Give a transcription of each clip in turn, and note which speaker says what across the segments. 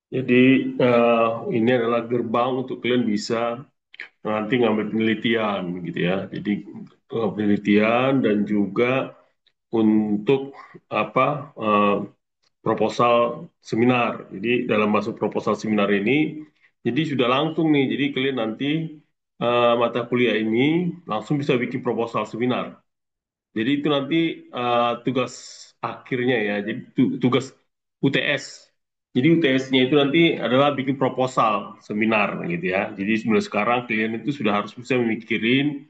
Speaker 1: Jadi ini adalah gerbang untuk kalian bisa nanti ngambil penelitian gitu ya. Jadi penelitian dan juga untuk apa proposal seminar. Jadi dalam masuk proposal seminar ini, jadi sudah langsung nih. Jadi kalian nanti mata kuliah ini langsung bisa bikin proposal seminar. Jadi itu nanti tugas akhirnya ya. Jadi tugas UTS. Jadi UTS-nya itu nanti adalah bikin proposal seminar gitu ya. Jadi mulai sekarang kalian itu sudah harus bisa memikirin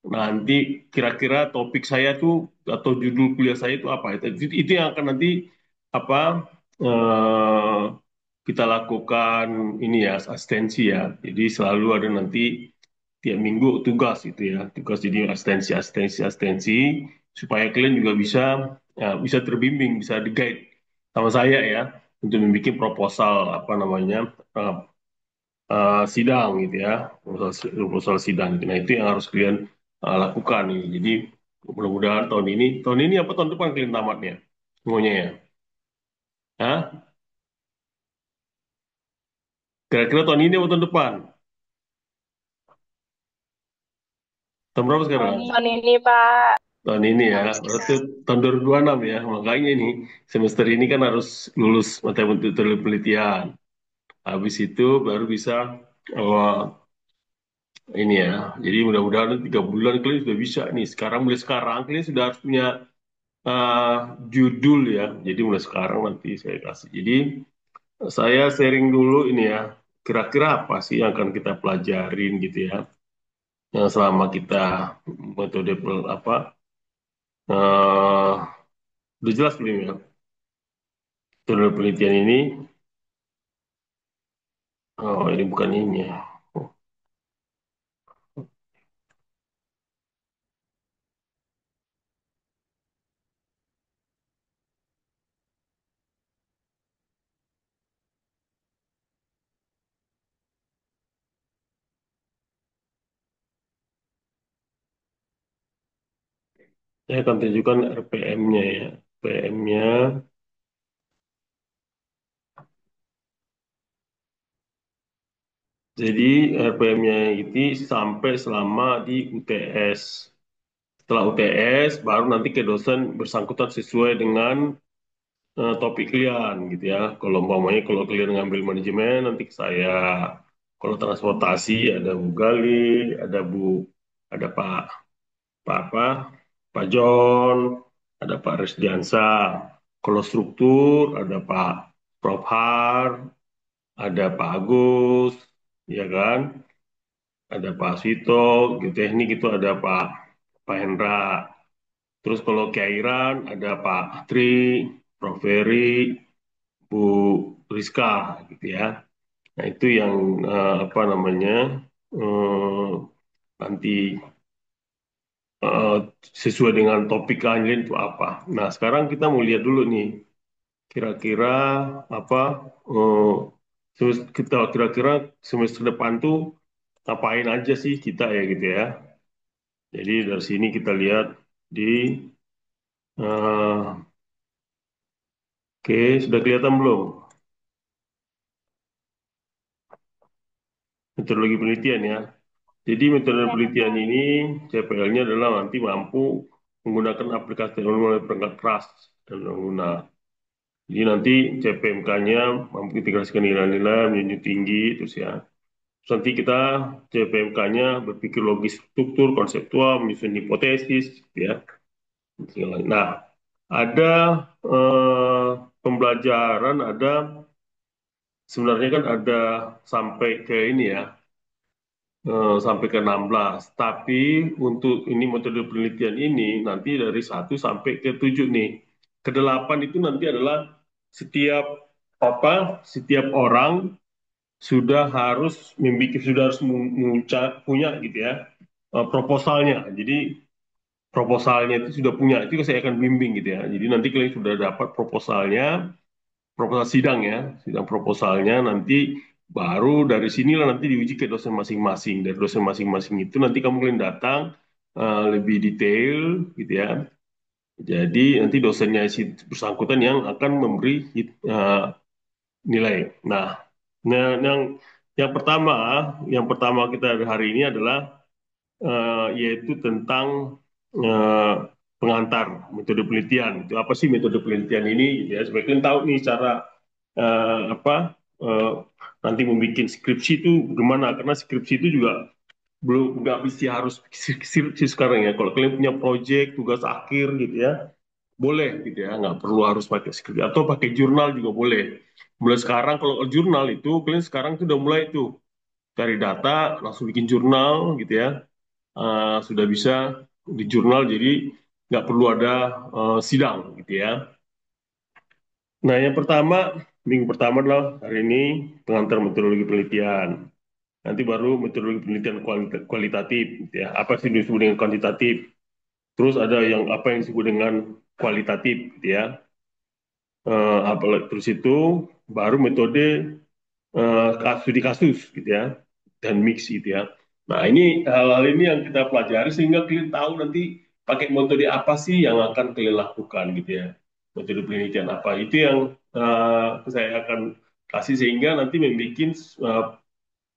Speaker 1: nanti kira-kira topik saya tuh atau judul kuliah saya itu apa. Itu yang akan nanti apa eh, kita lakukan ini ya asistensi ya. Jadi selalu ada nanti tiap minggu tugas itu ya, tugas jadi asistensi supaya kalian juga bisa bisa terbimbing, bisa di guide sama saya ya untuk membuat proposal apa namanya uh, sidang gitu ya, proposal sidang. Nah itu yang harus kalian lakukan nih. Jadi mudah-mudahan tahun ini apa tahun depan kalian tamatnya semuanya ya. Hah? Kira-kira tahun ini atau tahun depan? Tahun berapa sekarang?
Speaker 2: Tahun ini, Pak.
Speaker 1: Tahun ini ya, berarti tahun 2026 ya. Makanya ini semester ini kan harus lulus matematika penelitian. Habis itu baru bisa oh, ini ya. Jadi mudah-mudahan 3 bulan kalian sudah bisa nih. Mulai sekarang kalian sudah harus punya uh, judul ya. Jadi mulai sekarang nanti saya kasih. Jadi saya sharing dulu ini ya. Kira-kira apa sih yang akan kita pelajarin gitu ya. Yang selama kita metode apa? Uh, udah jelas belum ya? Jurnal penelitian ini, oh ini bukan ini ya. Saya akan tunjukkan RPM-nya ya. RPM-nya, jadi RPM-nya ini sampai selama di UTS. Setelah UTS, baru nanti ke dosen bersangkutan sesuai dengan topik kalian gitu ya. Kalau umpamanya kalau kalian ngambil manajemen, nanti ke saya. Kalau transportasi ada Bu Gali, ada Pak apa, Pak John, ada Pak Resdiansa. Kalau struktur ada Pak Prof Har, ada Pak Agus, ya kan? Ada Pak Sito, geoteknik itu ada Pak Hendra. Terus kalau keairan ada Pak Tri, Prof Ferry, Bu Rizka, gitu ya. Nah itu yang apa namanya eh, nanti eh, sesuai dengan topik kalian itu apa. Nah sekarang kita mau lihat dulu nih, kira-kira apa eh, kita kira-kira semester depan tuh ngapain aja sih kita ya gitu ya. Jadi dari sini kita lihat di oke sudah kelihatan belum metodologi penelitian ya. Jadi metode penelitian ini CPL-nya adalah nanti mampu menggunakan aplikasi teknologi perangkat keras dan pengguna. Jadi nanti CPMK-nya mampu integrasikan nilai-nilai menjunjung tinggi terus ya. Terus nanti kita CPMK-nya berpikir logis struktur, konseptual, menyusun hipotesis, gitu ya. Nah, ada pembelajaran, ada sebenarnya kan ada sampai ke ini ya, sampai ke 16. Tapi untuk ini metode penelitian ini nanti dari 1 sampai ke 7 nih. Ke 8 itu nanti adalah setiap setiap orang sudah harus punya gitu ya proposalnya. Jadi proposalnya itu sudah punya itu saya akan bimbing gitu ya. Jadi nanti kalian sudah dapat proposalnya, proposal sidang ya, sidang proposalnya nanti baru dari sinilah nanti diuji ke dosen masing-masing. Dari dosen masing-masing itu nanti kamu kalian datang lebih detail gitu ya. Jadi nanti dosennya si bersangkutan yang akan memberi nilai. Nah, Nah, yang pertama, yang pertama kita hari ini adalah yaitu tentang eh, pengantar metode penelitian. Itu apa sih metode penelitian ini? Gitu ya, supaya kalian tahu nih cara apa nanti membuat skripsi itu gimana? Karena skripsi itu juga belum nggak mesti harus skripsi sekarang ya. Kalau kalian punya proyek tugas akhir gitu ya, boleh gitu ya, nggak perlu harus pakai skripsi atau pakai jurnal juga boleh. Mulai sekarang kalau jurnal itu kalian sekarang tuh udah mulai tuh cari data langsung bikin jurnal gitu ya. Sudah bisa di jurnal jadi nggak perlu ada sidang gitu ya. Nah yang pertama minggu pertama adalah hari ini pengantar metodologi penelitian. Nanti baru metodologi penelitian kualitatif gitu ya. Apa sih yang disebut dengan kuantitatif? Terus ada yang apa yang disebut dengan kualitatif gitu ya. Terus itu baru metode studi kasus gitu ya dan mix gitu ya. Nah ini hal-hal ini yang kita pelajari sehingga kalian tahu nanti pakai metode apa sih yang akan kalian lakukan gitu ya. Metode penelitian apa itu yang saya akan kasih sehingga nanti membuat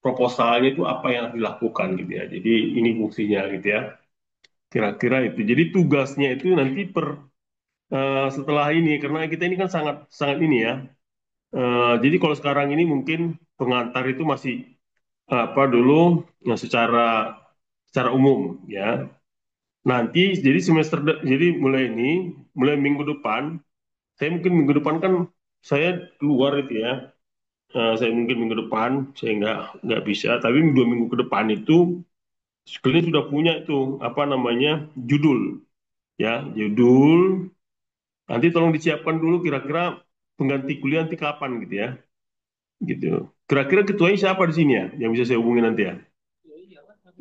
Speaker 1: proposalnya itu apa yang harus dilakukan gitu ya. Jadi ini fungsinya gitu ya. Kira-kira itu. Jadi tugasnya itu nanti setelah ini karena kita ini kan sangat sangat ini ya. Jadi kalau sekarang ini mungkin pengantar itu masih apa dulu ya, secara umum ya. Nanti jadi jadi mulai ini mulai minggu depan saya mungkin minggu depan kan saya keluar itu ya. Saya mungkin minggu depan saya nggak bisa tapi 2 minggu ke depan itu kalian sudah punya itu apa namanya judul ya judul nanti tolong disiapkan dulu kira-kira pengganti kuliah nanti kapan gitu ya gitu. Kira-kira ketuanya siapa di sini ya yang bisa saya hubungi nanti ya?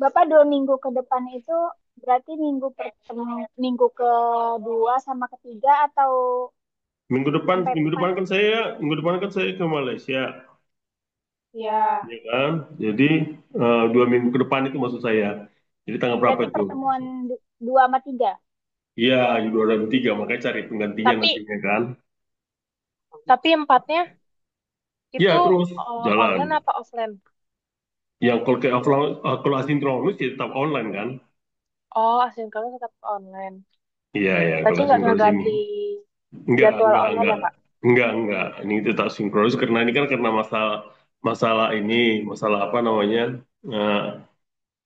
Speaker 2: Bapak 2 minggu ke depan itu berarti minggu kedua sama ketiga atau sampai
Speaker 1: Minggu depan
Speaker 2: kapan?
Speaker 1: kan minggu depan kan saya ke Malaysia,
Speaker 2: Ya,
Speaker 1: ya kan? Jadi 2 minggu ke depan itu maksud saya. Jadi tanggal berapa
Speaker 2: berarti
Speaker 1: itu?
Speaker 2: pertemuan dua sama tiga.
Speaker 1: Iya, 2003, makanya cari penggantinya
Speaker 2: Tapi
Speaker 1: nantinya kan.
Speaker 2: empatnya
Speaker 1: Iya,
Speaker 2: itu
Speaker 1: terus jalan.
Speaker 2: online apa offline?
Speaker 1: Yang kalau kayak offline, kalau asinkronus ya tetap online kan?
Speaker 2: Oh, asinkronus tetap online.
Speaker 1: Iya, ya,
Speaker 2: Berarti
Speaker 1: kalau
Speaker 2: nggak
Speaker 1: asinkronus ini.
Speaker 2: ngeganti jadwal online ya, Pak?
Speaker 1: Enggak. Ini tetap sinkronus karena ini kan karena masalah masalah ini, masalah apa namanya? eh,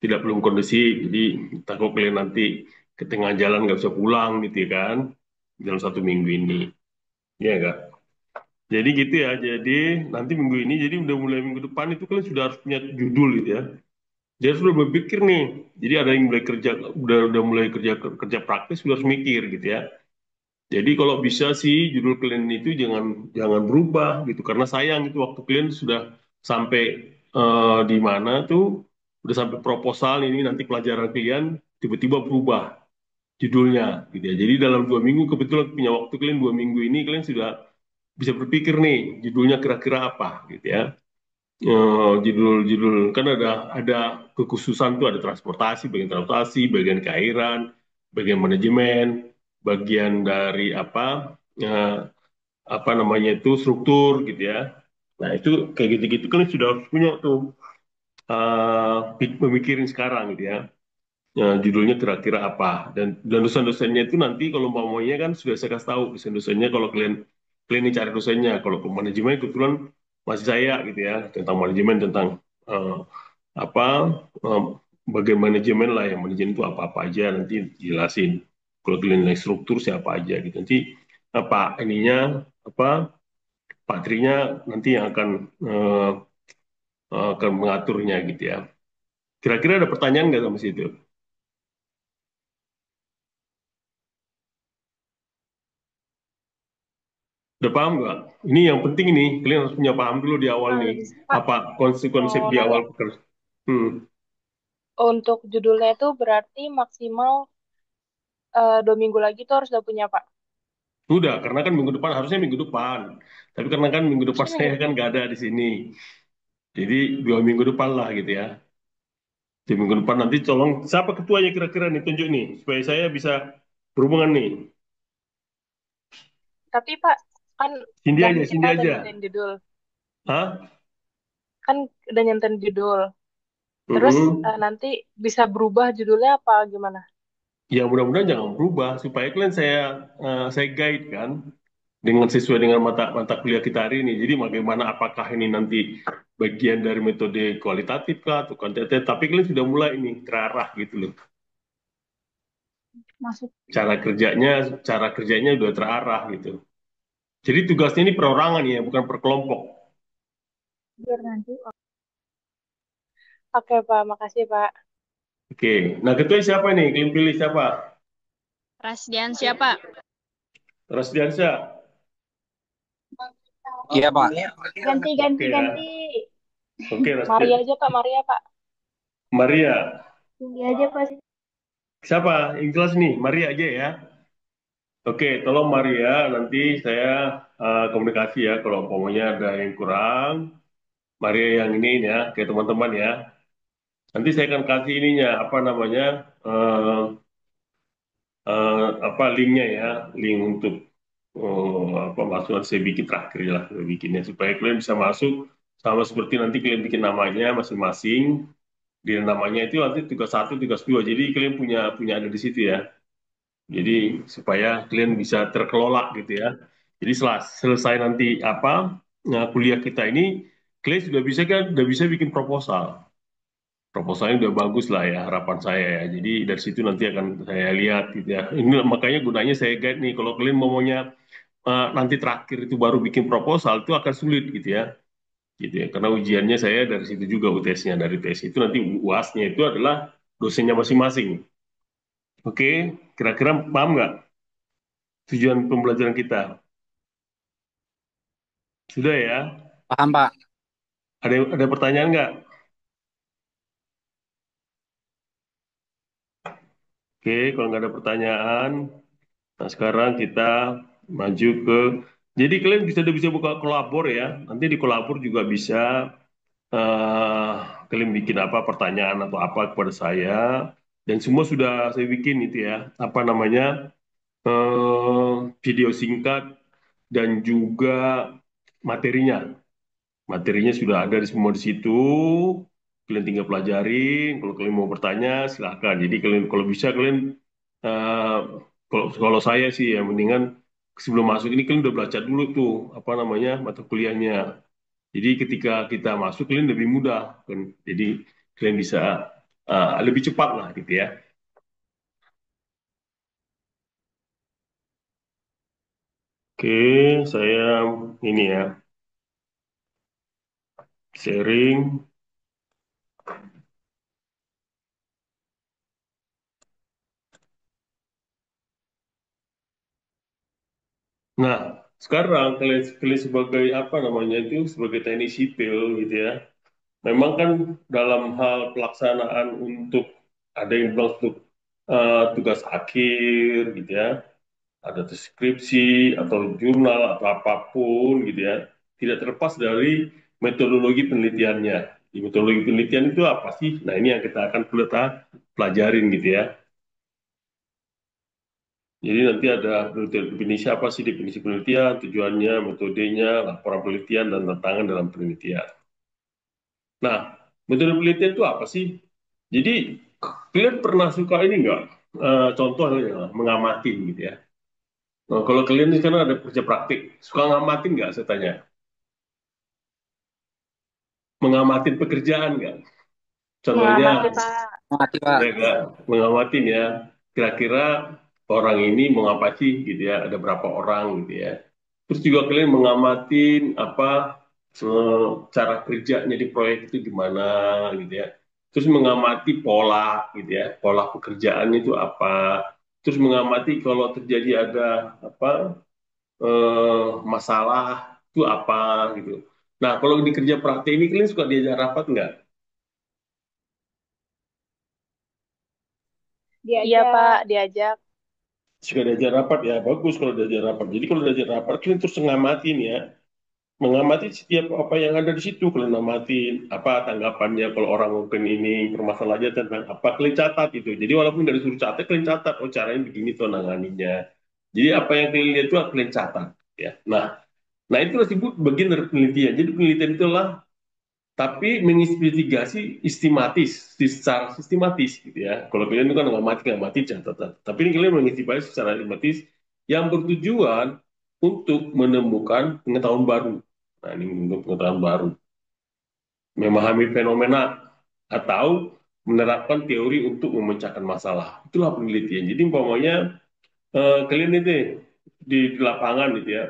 Speaker 1: tidak belum kondisi, jadi takut kalian nanti ke tengah jalan nggak bisa pulang gitu ya kan, dalam 1 minggu ini, ya enggak? Jadi gitu ya, jadi nanti minggu ini, jadi udah mulai minggu depan itu kalian sudah harus punya judul gitu ya. Jadi sudah berpikir nih, jadi ada yang mulai kerja, udah mulai kerja kerja praktis, sudah harus mikir gitu ya. Jadi kalau bisa sih judul kalian itu jangan jangan berubah gitu karena sayang itu waktu kalian sudah sampai di mana tuh udah sampai proposal ini nanti pelajaran kalian tiba-tiba berubah judulnya gitu ya. Jadi dalam 2 minggu kebetulan punya waktu kalian 2 minggu ini kalian sudah bisa berpikir nih judulnya kira-kira apa gitu ya. Judul-judul kan ada kekhususan tuh ada transportasi, bagian keairan, bagian manajemen, bagian dari eh, apa namanya itu struktur gitu ya. Nah itu kayak gitu-gitu kan sudah harus punya tuh pemikirin sekarang gitu ya. Judulnya kira-kira apa dan dosen-dosennya itu nanti kalau umpamanya kan sudah saya kasih tahu dosen-dosennya kalau kalian kalian ini cari dosennya kalau ke manajemen kebetulan masih saya gitu ya tentang manajemen tentang eh, apa eh, bagian manajemen lah yang manajemen itu apa-apa aja nanti jelasin kalau kalian nilai struktur siapa aja gitu nanti apa ininya apa Pak Trinya nanti yang akan mengaturnya gitu ya kira-kira ada pertanyaan nggak sama situ. Udah paham nggak? Ini yang penting ini, kalian harus punya paham dulu di awal nih.
Speaker 2: Bisa, Pak.
Speaker 1: Apa konsep-konsep
Speaker 2: Mau
Speaker 1: di awal
Speaker 2: nanya.
Speaker 1: pekerjaan. Hmm.
Speaker 2: Untuk judulnya itu berarti maksimal 2 minggu lagi tuh harus udah punya, Pak.
Speaker 1: Udah, karena kan minggu depan, harusnya minggu depan. Tapi karena kan minggu depan
Speaker 2: Harusnya
Speaker 1: saya
Speaker 2: minggu
Speaker 1: kan
Speaker 2: depan.
Speaker 1: nggak ada di sini. Jadi 2 minggu depan lah gitu ya. Di minggu depan nanti tolong, siapa ketuanya kira-kira nih, tunjuk nih. Supaya saya bisa berhubungan nih.
Speaker 2: Tapi Pak, kan
Speaker 1: Cindy
Speaker 2: udah
Speaker 1: aja,
Speaker 2: kita
Speaker 1: Cindy
Speaker 2: udah
Speaker 1: aja.
Speaker 2: nentuin judul.
Speaker 1: Hah?
Speaker 2: kan udah nyentuh judul. Terus
Speaker 1: Mm-mm.
Speaker 2: nanti bisa berubah judulnya apa gimana?
Speaker 1: Ya mudah-mudahan jangan berubah supaya kalian saya guide kan dengan sesuai dengan mata mata kuliah kita hari ini. Jadi bagaimana apakah ini nanti bagian dari metode kualitatif kah atau kuantitatif? Tapi kalian sudah mulai ini terarah gitu loh.
Speaker 2: Masuk
Speaker 1: Cara kerjanya udah terarah gitu. Jadi tugasnya ini perorangan ya, bukan per kelompok.
Speaker 2: biar nanti. Oke Pak, makasih Pak.
Speaker 1: Oke, nah ketua siapa nih? Kalian pilih siapa?
Speaker 3: Rasdian siapa?
Speaker 1: Terus Diansyah.
Speaker 4: Iya, Pak.
Speaker 2: Ganti, ganti,
Speaker 1: Oke
Speaker 2: ganti.
Speaker 1: ya. Oke,
Speaker 2: Maria
Speaker 1: Rasdian.
Speaker 2: aja Pak, Maria Pak.
Speaker 1: Maria.
Speaker 2: Tinggi aja Pak.
Speaker 1: Siapa? Yang jelas nih, Maria aja ya. Oke, tolong Maria, nanti saya komunikasi ya kalau umpamanya ada yang kurang. Maria yang ini ya, ke teman-teman ya. Nanti saya akan kasih ininya, apa namanya, eh, apa linknya ya, link untuk apa masukan saya bikin terakhir lah, saya bikinnya supaya kalian bisa masuk sama seperti nanti kalian bikin namanya masing-masing. Di namanya itu nanti tugas satu, tugas dua. Jadi kalian punya punya ada di situ ya. Jadi supaya kalian bisa terkelola gitu ya. Jadi setelah selesai nanti apa kuliah kita ini, kalian sudah bisa kan, sudah bisa bikin proposal. Proposalnya udah bagus lah ya harapan saya ya. Jadi dari situ nanti akan saya lihat gitu ya. Ini makanya gunanya saya guide nih. Kalau kalian maunya nanti terakhir itu baru bikin proposal itu akan sulit gitu ya. Gitu ya. Karena ujiannya saya dari situ juga UTS-nya dari tes itu nanti UAS-nya itu adalah dosennya masing-masing. Oke, kira-kira paham nggak tujuan pembelajaran kita? Sudah ya?
Speaker 4: Paham, Pak.
Speaker 1: Ada pertanyaan nggak? Oke, kalau nggak ada pertanyaan, nah sekarang kita maju ke. Jadi kalian bisa buka kolabor ya. Nanti di kolabor juga bisa eh kalian bikin apa pertanyaan atau apa kepada saya. Dan semua sudah saya bikin itu ya. Apa namanya video singkat dan juga materinya. Materinya sudah ada di semua di situ. Kalian tinggal pelajarin. Kalau kalian mau bertanya, silahkan. Jadi kalian kalau bisa kalian eh, kalau saya sih ya mendingan sebelum masuk ini kalian udah baca dulu tuh apa namanya mata kuliahnya. Jadi ketika kita masuk kalian lebih mudah kan. Jadi kalian bisa lebih cepat lah gitu ya. Oke, saya ini ya sharing. Nah, sekarang kalian sebagai apa namanya itu sebagai teknik sipil gitu ya. Memang kan dalam hal pelaksanaan untuk ada yang bilang untuk tugas akhir gitu ya, ada deskripsi atau jurnal atau apapun gitu ya, tidak terlepas dari metodologi penelitiannya. Di metodologi penelitian itu apa sih? Nah ini yang kita akan pelajarin gitu ya. Jadi nanti ada definisi apa sih definisi penelitian, tujuannya, metodenya, laporan penelitian, dan tantangan dalam penelitian. Nah, metode penelitian itu apa sih? Jadi, kalian pernah suka ini nggak? Contoh ya, mengamatin gitu ya. Nah, kalau kalian ini kan ada kerja praktik, suka ngamatin nggak saya tanya? Mengamatin pekerjaan nggak? Contohnya,
Speaker 2: Mengamati Pak.
Speaker 4: Mati, Pak.
Speaker 1: ya nggak? Mengamatin ya. Kira-kira orang ini mau ngapa sih gitu ya? Ada berapa orang gitu ya? Terus juga kalian mengamatin apa cara kerjanya di proyek itu gimana gitu ya. Terus mengamati pola gitu ya, pola pekerjaan itu apa. Terus mengamati kalau terjadi ada apa masalah itu apa gitu. Nah kalau di kerja praktek ini kalian suka diajar rapat nggak?
Speaker 2: Iya Pak, diajak.
Speaker 1: Suka diajar rapat ya, bagus kalau diajar rapat. Jadi kalau diajar rapat kalian terus ngamatin ya, mengamati setiap apa yang ada di situ kalian amatin apa tanggapannya kalau orang mungkin ini permasalahannya tentang apa kalian catat itu jadi walaupun dari suruh catat kalian catat oh caranya begini tuh nanganinya jadi apa yang kalian lihat itu kalian catat ya nah nah itu disebut bagian dari penelitian jadi penelitian itulah tapi menginvestigasi secara sistematis gitu ya. Kalau kalian itu kan nggak mati catatan. Tapi ini kalian menginvestigasi secara sistematis yang bertujuan untuk menemukan pengetahuan baru. Nah, ini untuk pengetahuan baru, memahami fenomena atau menerapkan teori untuk memecahkan masalah. Itulah penelitian. Jadi umpamanya kalian itu di lapangan gitu ya,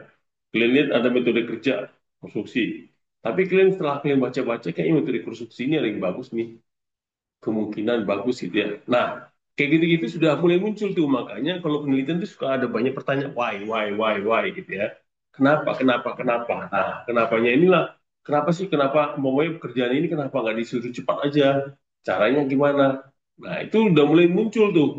Speaker 1: kalian lihat ada metode kerja konstruksi. Tapi kalian setelah kalian baca-baca kayak metode konstruksi ini ada yang bagus nih, kemungkinan bagus gitu ya. Nah, kayak gitu-gitu sudah mulai muncul tuh. Makanya kalau penelitian itu suka ada banyak pertanyaan why gitu ya. Kenapa? Nah, kenapanya inilah, kenapa sih, kenapa mau pekerjaan ini kenapa nggak disuruh cepat aja? Caranya gimana? Nah, itu udah mulai muncul tuh.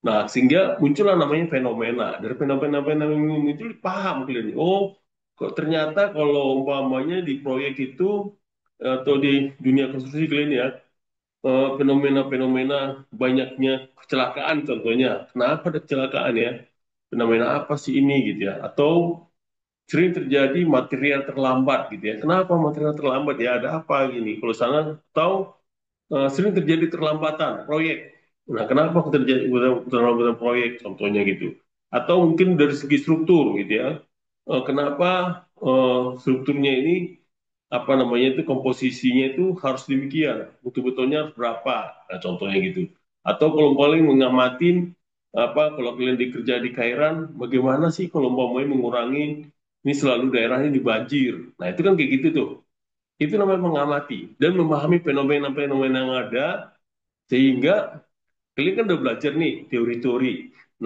Speaker 1: Nah, sehingga muncullah namanya fenomena. Dari fenomena-fenomena muncul, paham kalian. Oh, kok ternyata kalau umpamanya di proyek itu atau di dunia konstruksi kalian ya, fenomena-fenomena banyaknya kecelakaan contohnya. Kenapa ada kecelakaan ya? Fenomena apa sih ini gitu ya? Atau sering terjadi material terlambat gitu ya. Kenapa material terlambat ya? Ada apa gini? Kalau sana tahu sering terjadi terlambatan proyek. Nah, kenapa terjadi terlambatan proyek contohnya gitu? Atau mungkin dari segi struktur gitu ya. Kenapa strukturnya ini apa namanya itu komposisinya itu harus demikian, betul-betulnya harus berapa, nah, contohnya gitu. Atau kalau paling mengamatin apa, kalau kalian dikerja di Kairan, bagaimana sih kalau mau mengurangi ini selalu daerah ini banjir, nah itu kan kayak gitu tuh. Itu namanya mengamati dan memahami fenomena-fenomena yang ada, sehingga kalian kan udah belajar nih teori-teori.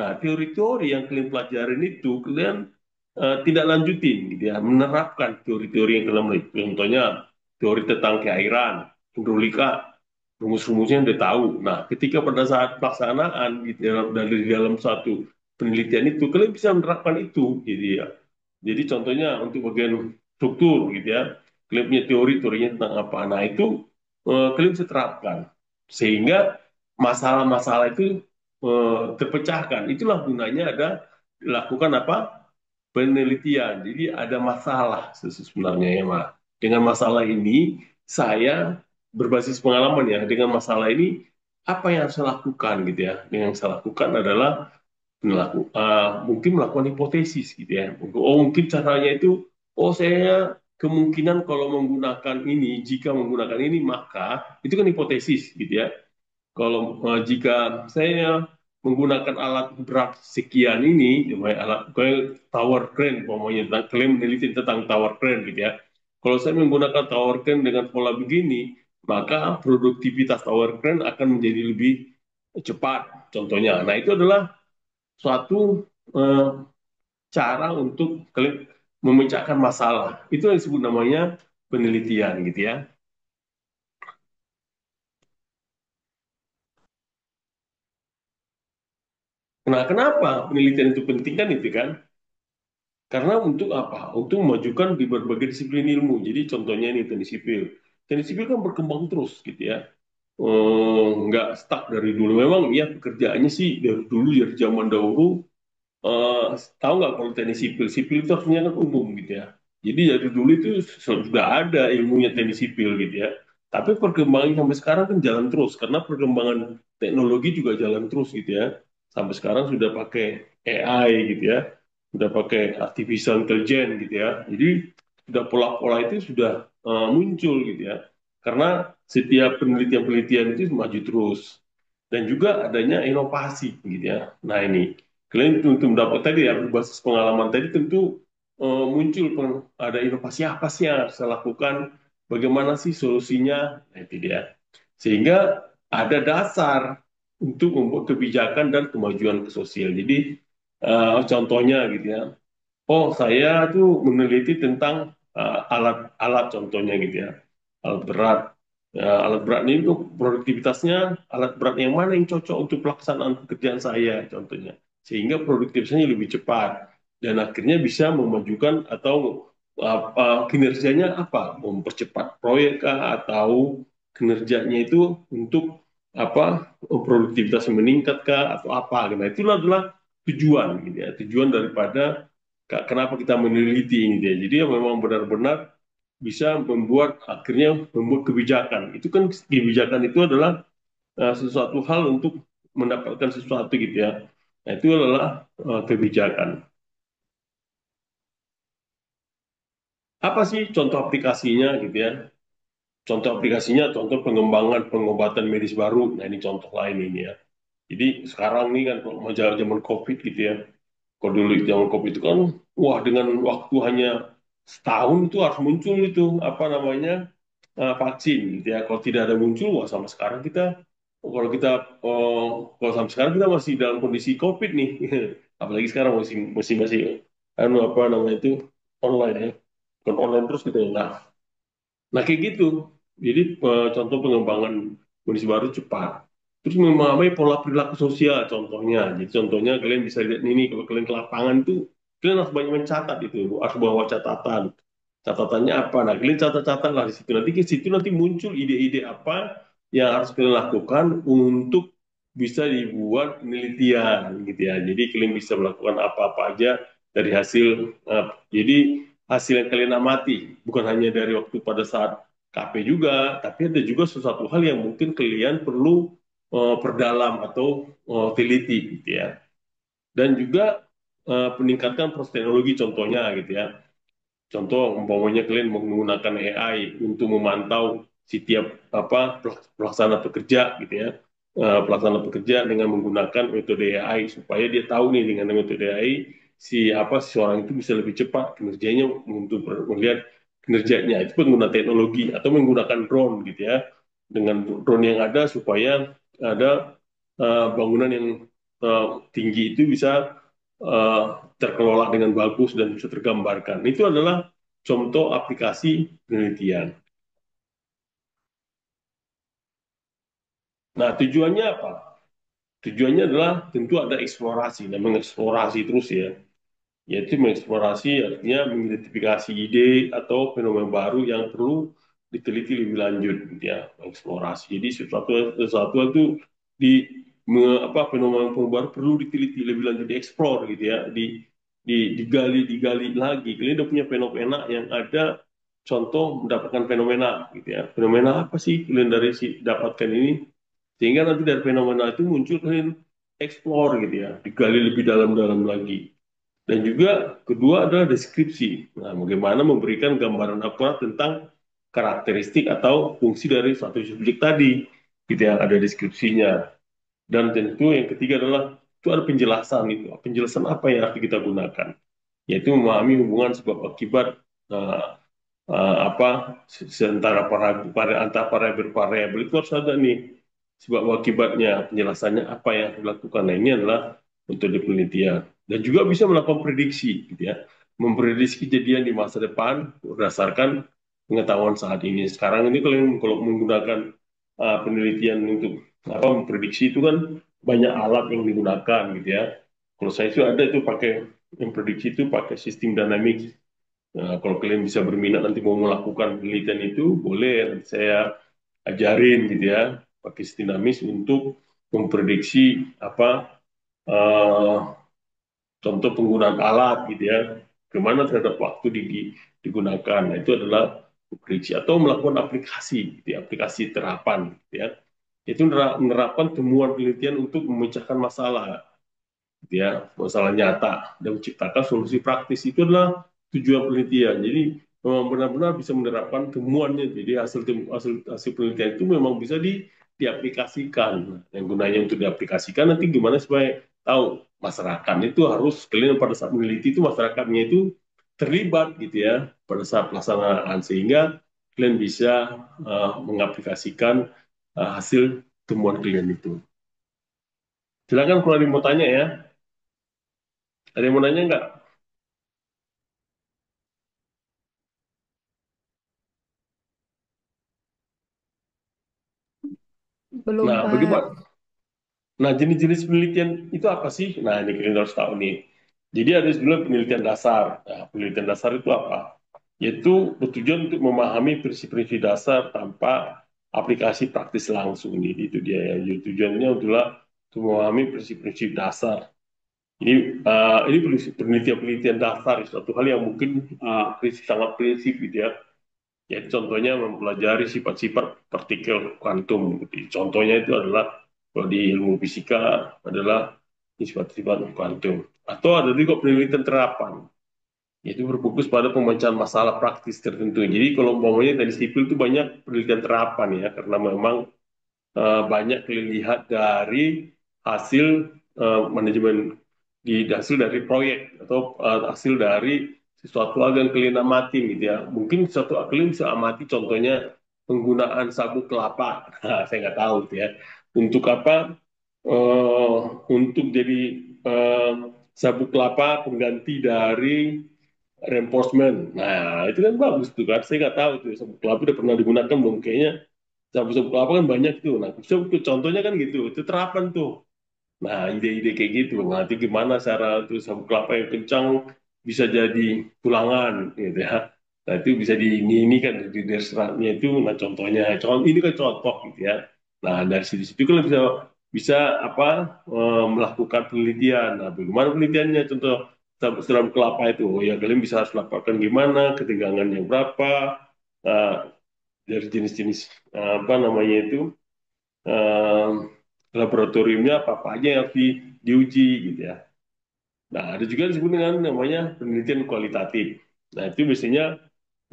Speaker 1: Nah, teori-teori yang kalian pelajarin itu kalian tidak lanjutin gitu ya, menerapkan teori-teori yang kalian belajar. Contohnya teori tentang keairan, hidrolika, rumus-rumusnya udah tahu. Nah, ketika pada saat pelaksanaan gitu ya, dari dalam satu penelitian itu kalian bisa menerapkan itu gitu ya. Jadi contohnya untuk bagian struktur gitu ya, kalian punya teorinya tentang apa. Nah, itu kalian bisa terapkan sehingga masalah-masalah itu terpecahkan. Itulah gunanya ada dilakukan apa? Penelitian. Jadi ada masalah sebenarnya ya, Mak. Dengan masalah ini saya berbasis pengalaman ya. Dengan masalah ini apa yang harus saya lakukan gitu ya. Yang saya lakukan adalah mungkin melakukan hipotesis gitu ya. Oh, mungkin caranya itu, oh saya kemungkinan kalau menggunakan ini, jika menggunakan ini maka itu kan hipotesis gitu ya. Kalau jika saya menggunakan alat berat sekian ini, alat kayak tower crane, pokoknya klaim meneliti tentang tower crane gitu ya. Kalau saya menggunakan tower crane dengan pola begini, maka produktivitas tower crane akan menjadi lebih cepat, contohnya. Nah, itu adalah suatu eh, cara untuk memecahkan masalah. Itu yang disebut namanya penelitian, gitu ya. Nah, kenapa penelitian itu penting kan itu kan? Karena untuk apa? Untuk memajukan di berbagai disiplin ilmu. Jadi contohnya ini teknik sipil. Teknik sipil kan berkembang terus gitu ya. Nggak stuck dari dulu. Memang ya pekerjaannya sih dari dulu, dari zaman dahulu. eh, Tahu nggak kalau teknik sipil? Sipil itu artinya kan umum gitu ya. Jadi dari dulu itu sudah ada ilmunya teknik sipil gitu ya. Tapi perkembangan sampai sekarang kan jalan terus. Karena perkembangan teknologi juga jalan terus gitu ya. Sampai sekarang sudah pakai AI gitu ya, sudah pakai artificial intelligence gitu ya. Jadi sudah pola-pola itu sudah muncul gitu ya. Karena setiap penelitian-penelitian itu maju terus dan juga adanya inovasi gitu ya. Nah, ini kalian tentu mendapat tadi ya, berbasis pengalaman tadi tentu muncul ada inovasi apa sih yang harus saya lakukan, bagaimana sih solusinya, nah, itu dia. Sehingga ada dasar untuk membuat kebijakan dan kemajuan ke sosial. Jadi contohnya gitu ya, oh saya tuh meneliti tentang alat-alat contohnya gitu ya, alat berat. Alat berat ini untuk produktivitasnya, alat berat yang mana yang cocok untuk pelaksanaan pekerjaan saya contohnya. Sehingga produktivitasnya lebih cepat dan akhirnya bisa memajukan atau kinerjanya apa? Mempercepat proyek kah, atau kinerjanya itu untuk apa? Produktivitas meningkat kah atau apa? Nah, itulah adalah tujuan gitu ya. Tujuan daripada kenapa kita meneliti ini dia. Jadi ya memang benar-benar akhirnya membuat kebijakan. Itu kan kebijakan itu adalah sesuatu hal untuk mendapatkan sesuatu gitu ya. Nah, itu adalah kebijakan. Apa sih contoh aplikasinya gitu ya? Contoh aplikasinya, contoh pengembangan pengobatan medis baru. Nah, ini contoh lain ini ya. Jadi sekarang nih kan kalau zaman COVID gitu ya. Kalau dulu zaman COVID itu kan, wah dengan waktu hanya setahun itu harus muncul itu apa namanya vaksin gitu ya. Kalau tidak ada muncul, wah sama sekarang kita, kalau kita, kalau sampai sekarang kita masih dalam kondisi COVID nih. Apalagi sekarang masih apa namanya itu online ya. Kan online terus gitu ya. Nah, kayak gitu. Jadi contoh pengembangan kondisi baru cepat. Terus memahami pola perilaku sosial contohnya. Jadi contohnya kalian bisa lihat ini kalau kalian ke lapangan itu kalian harus banyak mencatat itu, harus bawa catatan. Catatannya apa? Nah, kalian catat-catat lah di situ. Nanti ke situ nanti muncul ide-ide apa yang harus kalian lakukan untuk bisa dibuat penelitian gitu ya. Jadi kalian bisa melakukan apa-apa aja dari hasil. Jadi hasil yang kalian amati bukan hanya dari waktu pada saat KP juga, tapi ada juga sesuatu hal yang mungkin kalian perlu perdalam atau teliti gitu ya. Dan juga peningkatkan proses teknologi contohnya gitu ya. Contoh umpamanya kalian menggunakan AI untuk memantau setiap apa pelaksana pekerja gitu ya. Pelaksana pekerja dengan menggunakan metode AI supaya dia tahu nih dengan metode AI si orang itu bisa lebih cepat kinerjanya untuk melihat kinerjanya itu menggunakan teknologi atau menggunakan drone gitu ya, dengan drone yang ada supaya ada bangunan yang tinggi itu bisa uh, terkelola dengan bagus dan bisa tergambarkan. Itu adalah contoh aplikasi penelitian. Nah, tujuannya apa? Tujuannya adalah tentu ada eksplorasi dan mengeksplorasi terus ya, yaitu mengeksplorasi artinya mengidentifikasi ide atau fenomena baru yang perlu diteliti lebih lanjut gitu ya, mengeksplorasi. Jadi sesuatu itu di fenomena baru perlu diteliti lebih lanjut, dieksplor gitu ya, digali lagi. Kalian udah punya fenomena yang ada, contoh mendapatkan fenomena gitu ya. Fenomena apa sih kalian dari si dapatkan ini, sehingga nanti dari fenomena itu muncul kalian explore gitu ya, digali lebih dalam-dalam lagi. Dan juga kedua adalah deskripsi. Nah, bagaimana memberikan gambaran akurat tentang karakteristik atau fungsi dari suatu subjek tadi, gitu yang ada deskripsinya. Dan tentu yang ketiga adalah itu ada penjelasan itu. Penjelasan apa yang harus kita gunakan? Yaitu memahami hubungan sebab akibat uh, antara antara variabel itu harus ada nih sebab akibatnya, penjelasannya apa yang harus dilakukan. Nah, ini adalah metode penelitian dan juga bisa melakukan prediksi gitu ya, memprediksi kejadian di masa depan berdasarkan pengetahuan saat ini. Sekarang ini kalian kalau menggunakan penelitian untuk memprediksi itu kan banyak alat yang digunakan gitu ya. Kalau saya itu ada itu pakai yang prediksi itu pakai sistem dynamics. Nah, kalau kalian bisa berminat nanti mau melakukan penelitian itu, boleh nanti saya ajarin gitu ya, pakai dinamis untuk memprediksi apa uh, contoh penggunaan alat gitu ya, kemana terhadap waktu digunakan. Nah, itu adalah memprediksi atau melakukan aplikasi, gitu ya, aplikasi terapan, gitu ya. Itu menerapkan temuan penelitian untuk memecahkan masalah gitu ya, masalah nyata dan menciptakan solusi praktis. Itu adalah tujuan penelitian. Jadi memang benar-benar bisa menerapkan temuannya. Jadi hasil penelitian itu memang bisa diaplikasikan. Yang gunanya untuk diaplikasikan nanti gimana supaya tahu masyarakat itu harus, kalian pada saat meneliti itu masyarakatnya itu terlibat gitu ya pada saat pelaksanaan, sehingga kalian bisa mengaplikasikan hasil temuan kalian itu. Silakan kalau ada yang mau tanya ya. Ada yang mau nanya nggak?
Speaker 2: Belum,
Speaker 1: Nah,
Speaker 2: Pak.
Speaker 1: bagaimana? Nah, jenis-jenis penelitian itu apa sih? Nah, ini kalian harus tahu nih. Jadi ada sebenarnya penelitian dasar. Nah, penelitian dasar itu apa? Yaitu bertujuan untuk memahami prinsip-prinsip dasar tanpa aplikasi praktis langsung. Ini itu dia ya. Jadi tujuannya adalah untuk memahami prinsip-prinsip dasar. Ini penelitian-penelitian dasar, suatu hal yang mungkin sangat prinsip gitu ya. Ya, contohnya mempelajari sifat-sifat partikel kuantum. Contohnya itu adalah kalau di ilmu fisika adalah sifat-sifat kuantum. Atau ada juga penelitian terapan, yaitu berfokus pada pemecahan masalah praktis tertentu. Jadi kalau umpamanya dari sipil itu banyak penelitian terapan ya, karena memang banyak dilihat dari hasil manajemen di hasil dari proyek atau hasil dari sesuatu hal yang kalian amati gitu ya. Mungkin suatu kalian bisa amati contohnya penggunaan sabuk kelapa. Nah, saya nggak tahu gitu ya. Untuk apa? Untuk jadi eh, sabuk kelapa pengganti dari reinforcement. Nah, itu kan bagus tuh kan. Saya nggak tahu tuh sabuk kelapa udah pernah digunakan belum? Kayaknya sabuk-sabuk kelapa kan banyak tuh. Nah, contohnya kan gitu. Itu terapan tuh. Nah, ide-ide kayak gitu. Nanti gimana cara tuh sabuk kelapa yang kencang bisa jadi tulangan gitu ya. Nah, itu bisa ini kan dari seratnya itu. Nah, contohnya, contoh ini kan contoh gitu ya. Nah, dari situ-situ kan bisa bisa apa melakukan penelitian. Nah, bagaimana penelitiannya? Contoh sabuk kelapa itu, oh ya kalian bisa harus lakukan gimana, ketegangannya berapa, nah, dari jenis-jenis apa namanya itu eh, laboratoriumnya apa apa aja yang harus diuji gitu ya. Nah, ada juga yang disebut dengan namanya penelitian kualitatif. Nah, itu biasanya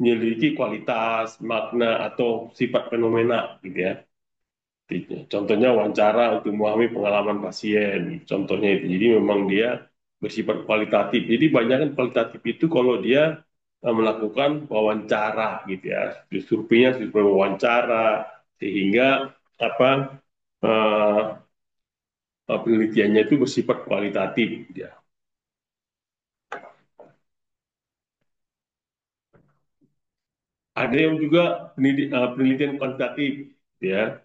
Speaker 1: menyelidiki kualitas, makna atau sifat fenomena gitu ya. Contohnya wawancara untuk memahami pengalaman pasien. Contohnya itu. Jadi memang dia bersifat kualitatif. Jadi banyak kan kualitatif itu kalau dia melakukan wawancara gitu ya. Surveinya survei wawancara sehingga apa eh, penelitiannya itu bersifat kualitatif gitu ya. Ada yang juga penelitian kuantitatif ya.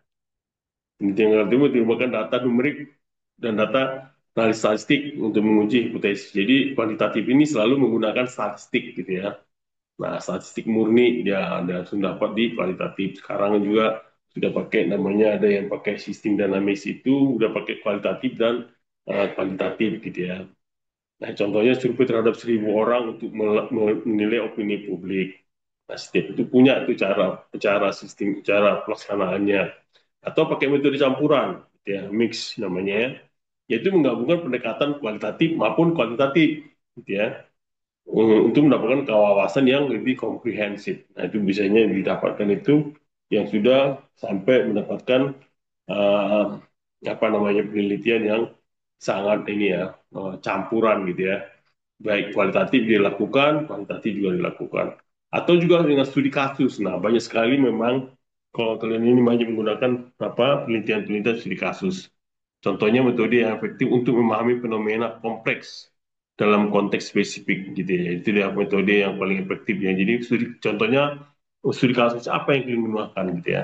Speaker 1: Penelitian kuantitatif merupakan data numerik dan data analisis statistik untuk menguji hipotesis. Jadi kuantitatif ini selalu menggunakan statistik gitu ya. Nah, statistik murni dia ada sudah dapat di kualitatif. Sekarang juga sudah pakai namanya ada yang pakai sistem dinamis itu udah pakai kualitatif dan kuantitatif gitu ya. Nah, contohnya survei terhadap 1.000 orang untuk menilai opini publik. Nah, setiap itu punya itu cara sistem, cara pelaksanaannya. Atau pakai metode campuran, gitu ya, mix namanya ya. Yaitu menggabungkan pendekatan kualitatif maupun kuantitatif, gitu ya, untuk mendapatkan kewawasan yang lebih komprehensif. Nah, itu biasanya didapatkan itu yang sudah sampai mendapatkan uh, apa namanya penelitian yang sangat ini ya, campuran gitu ya, baik kualitatif dilakukan, kuantitatif juga dilakukan. Atau juga dengan studi kasus. Nah, banyak sekali memang kalau kalian ini banyak menggunakan apa penelitian-penelitian studi kasus. Contohnya metode yang efektif untuk memahami fenomena kompleks dalam konteks spesifik gitu ya. Itu dia metode yang paling efektif ya. Jadi contohnya studi kasus apa yang kalian gunakan gitu ya.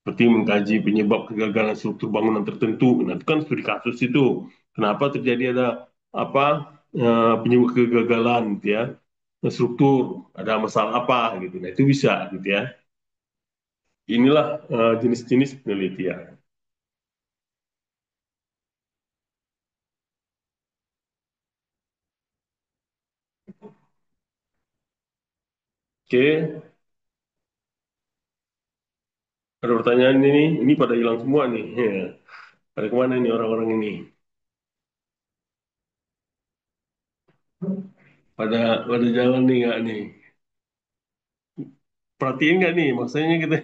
Speaker 1: Seperti mengkaji penyebab kegagalan struktur bangunan tertentu. Nah, itu kan studi kasus itu. Kenapa terjadi ada apa penyebab kegagalan gitu ya. Struktur, ada masalah apa gitu. Nah, itu bisa gitu ya. Inilah jenis-jenis penelitian. Oke, ada pertanyaan ini pada hilang semua nih. Pada kemana nih orang-orang ini? Pada jalan nih nggak nih? Perhatiin nggak nih? Maksudnya kita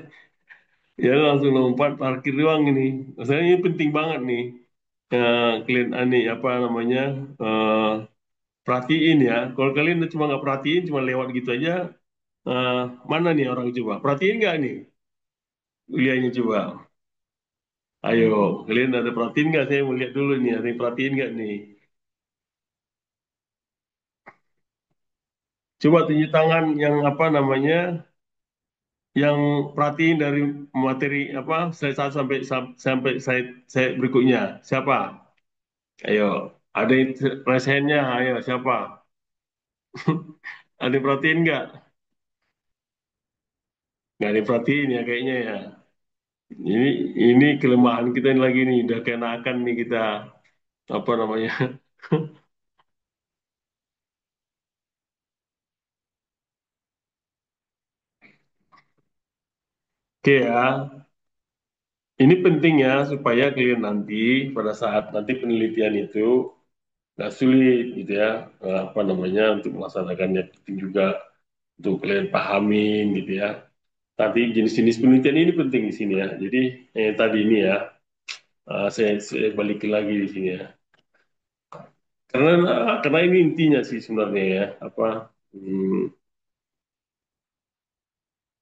Speaker 1: ya langsung lompat parkir doang ini. Maksudnya ini penting banget nih. Kalian ani apa namanya? eh, Perhatiin ya. Kalau kalian cuma nggak perhatiin, cuma lewat gitu aja. eh, Mana nih orang coba? Perhatiin nggak nih? Kuliahnya coba. Ayo, kalian ada perhatiin nggak? Saya mau lihat dulu nih. Ada yang perhatiin nggak nih? Coba tunjuk tangan yang apa namanya? Yang perhatiin dari materi apa slide 1 sampai sampai slide berikutnya. Siapa? Ayo, ada yang raise hand-nya. Ayo, siapa? Ada yang perhatiin nggak? Nggak ada yang perhatiin ya kayaknya ya. Ini ini kelemahan kita ini lagi nih, udah kenakan nih kita apa namanya? Oke ya, ini penting ya supaya kalian nanti pada saat nanti penelitian itu nggak sulit gitu ya, apa namanya untuk melaksanakannya penting juga untuk kalian pahamin gitu ya. Tapi jenis-jenis penelitian ini penting di sini ya. Jadi tadi ini ya, saya balikin lagi di sini ya. Karena ini intinya sih sebenarnya ya, apa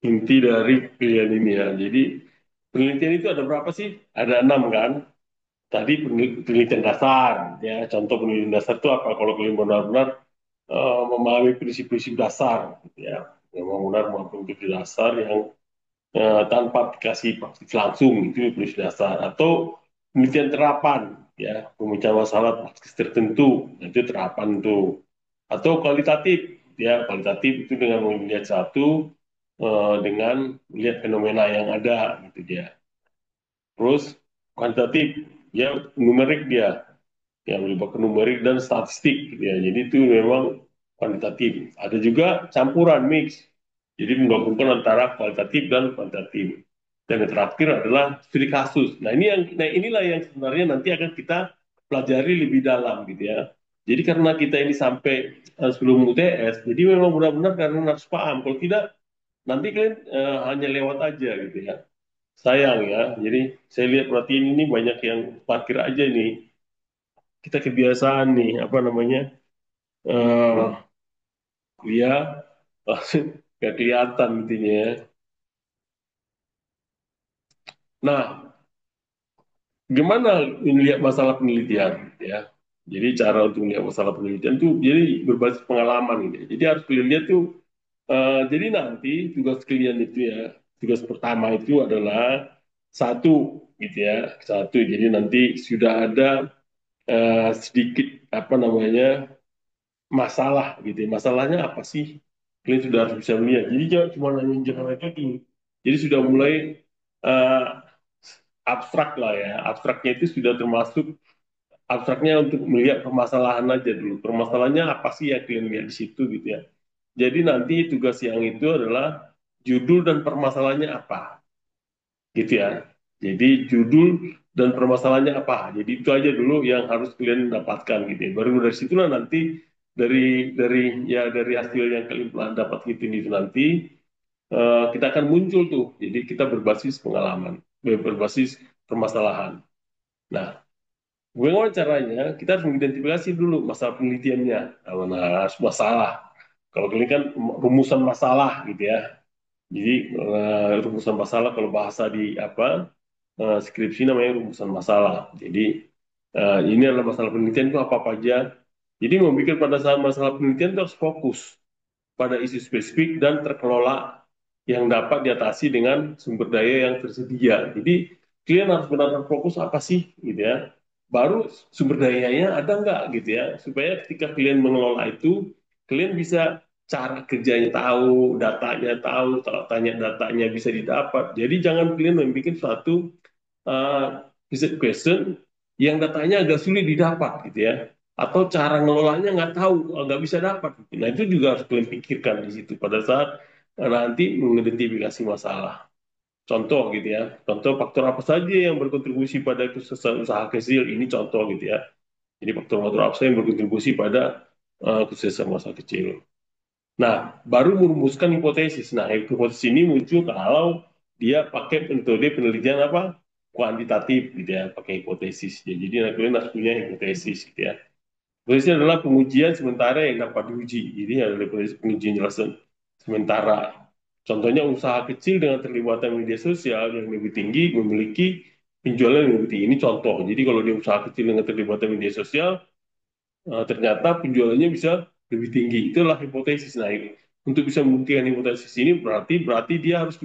Speaker 1: inti dari pilihan ini ya. Jadi penelitian itu ada berapa sih? Ada 6 kan? Tadi penelitian dasar ya. Contoh penelitian dasar itu apa? Kalau kalian benar-benar memahami prinsip-prinsip dasar, gitu ya. Yang benar memahami prinsip dasar yang tanpa aplikasi praktik langsung itu prinsip dasar atau penelitian terapan ya pemecahan masalah praktis tertentu itu terapan itu atau kualitatif ya kualitatif itu dengan melihat satu dengan melihat fenomena yang ada gitu dia terus kuantitatif ya numerik dia yang melibatkan numerik dan statistik gitu ya. Jadi itu memang kuantitatif. Ada juga campuran mix. Jadi menggabungkan antara kualitatif dan kuantitatif. Dan yang terakhir adalah studi kasus. Nah inilah yang sebenarnya nanti akan kita pelajari lebih dalam gitu ya. Jadi karena kita ini sampai sebelum UTS, jadi memang benar-benar karena harus paham. Kalau tidak, nanti kalian hanya lewat aja gitu ya. Sayang ya. Jadi saya lihat perhatiin ini banyak yang parkir aja nih kita kebiasaan nih apa namanya eh kuliah nggak kelihatan intinya ya. Nah, gimana melihat masalah penelitian ya? Jadi cara untuk melihat masalah penelitian tuh jadi berbasis pengalaman gitu. Ya. Jadi harus kalian lihat tuh. Jadi nanti tugas kalian itu ya, tugas pertama itu adalah satu gitu ya, satu. Jadi nanti sudah ada sedikit apa namanya masalah gitu ya. Masalahnya apa sih? Kalian sudah harus bisa melihat. Jadi jangan cuma nanya jangan ranking. Jadi sudah mulai uh, abstrak lah ya. Abstraknya itu sudah termasuk abstraknya untuk melihat permasalahan aja dulu. Permasalahannya apa sih yang kalian lihat di situ gitu ya. Jadi nanti tugas yang itu adalah judul dan permasalahannya apa gitu ya. Jadi judul dan permasalahannya apa. Jadi itu aja dulu yang harus kalian dapatkan gitu ya. Baru dari situlah nanti dari hasil yang kalian dapat itu nanti kita akan muncul tuh. Jadi kita berbasis pengalaman, berbasis permasalahan. Nah, bagaimana caranya? Kita harus mengidentifikasi dulu masalah penelitiannya. Nah, masalah. Kalau kalian kan rumusan masalah gitu ya. Jadi rumusan masalah kalau bahasa di apa skripsi namanya rumusan masalah. Jadi ini adalah masalah penelitian itu apa aja. Jadi membuat pada saat masalah penelitian itu harus fokus pada isu spesifik dan terkelola yang dapat diatasi dengan sumber daya yang tersedia. Jadi kalian harus benar-benar fokus apa sih gitu ya. Baru sumber dayanya ada nggak gitu ya. Supaya ketika kalian mengelola itu, kalian bisa cara kerjanya tahu, datanya tahu, kalau tanya datanya bisa didapat. Jadi jangan kalian membuat suatu visit question yang datanya agak sulit didapat gitu ya atau cara ngelolanya nggak tahu nggak bisa dapat nah itu juga harus kalian pikirkan di situ pada saat nanti mengidentifikasi masalah contoh gitu ya contoh faktor apa saja yang berkontribusi pada kesuksesan usaha kecil ini contoh gitu ya jadi faktor-faktor apa saja yang berkontribusi pada kesuksesan usaha kecil. Nah, baru merumuskan hipotesis. Nah, hipotesis ini muncul kalau dia pakai metode penelitian apa? Kuantitatif, gitu ya, pakai hipotesis. Ya, jadi kalian harus punya hipotesis, gitu ya. Hipotesis adalah pengujian sementara yang dapat diuji. Jadi ada pengujian jelasan sementara. Contohnya usaha kecil dengan terlibatan media sosial yang lebih tinggi memiliki penjualan yang lebih tinggi. Ini contoh. Jadi kalau dia usaha kecil dengan terlibatan media sosial, ternyata penjualannya bisa lebih tinggi. Itulah hipotesis. Nah, untuk bisa membuktikan hipotesis ini berarti dia harus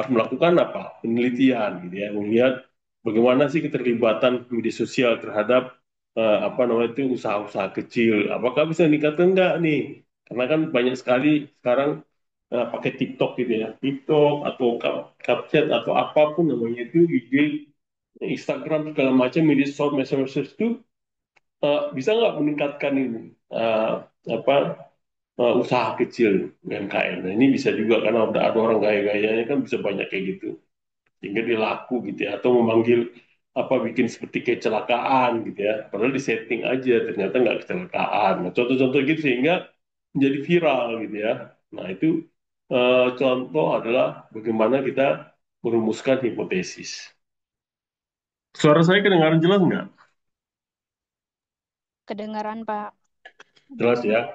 Speaker 1: melakukan apa? Penelitian gitu ya, melihat bagaimana sih keterlibatan media sosial terhadap apa namanya itu usaha-usaha kecil. Apakah bisa meningkatkan enggak nih? Karena kan banyak sekali sekarang pakai TikTok gitu ya, TikTok atau CapChat atau apapun namanya itu IG, Instagram segala macam media sosial itu bisa nggak meningkatkan ini apa usaha kecil UMKM. Nah, ini bisa juga karena ada orang gaya-gayanya kan bisa banyak kayak gitu. sehingga dia laku gitu ya, atau memanggil apa bikin seperti kecelakaan gitu ya, padahal di setting aja ternyata nggak kecelakaan. Nah, contoh-contoh gitu sehingga menjadi viral gitu ya. Nah itu contoh adalah bagaimana kita merumuskan hipotesis. Suara saya kedengaran jelas nggak?
Speaker 3: Kedengaran, Pak.
Speaker 1: Jelas ya.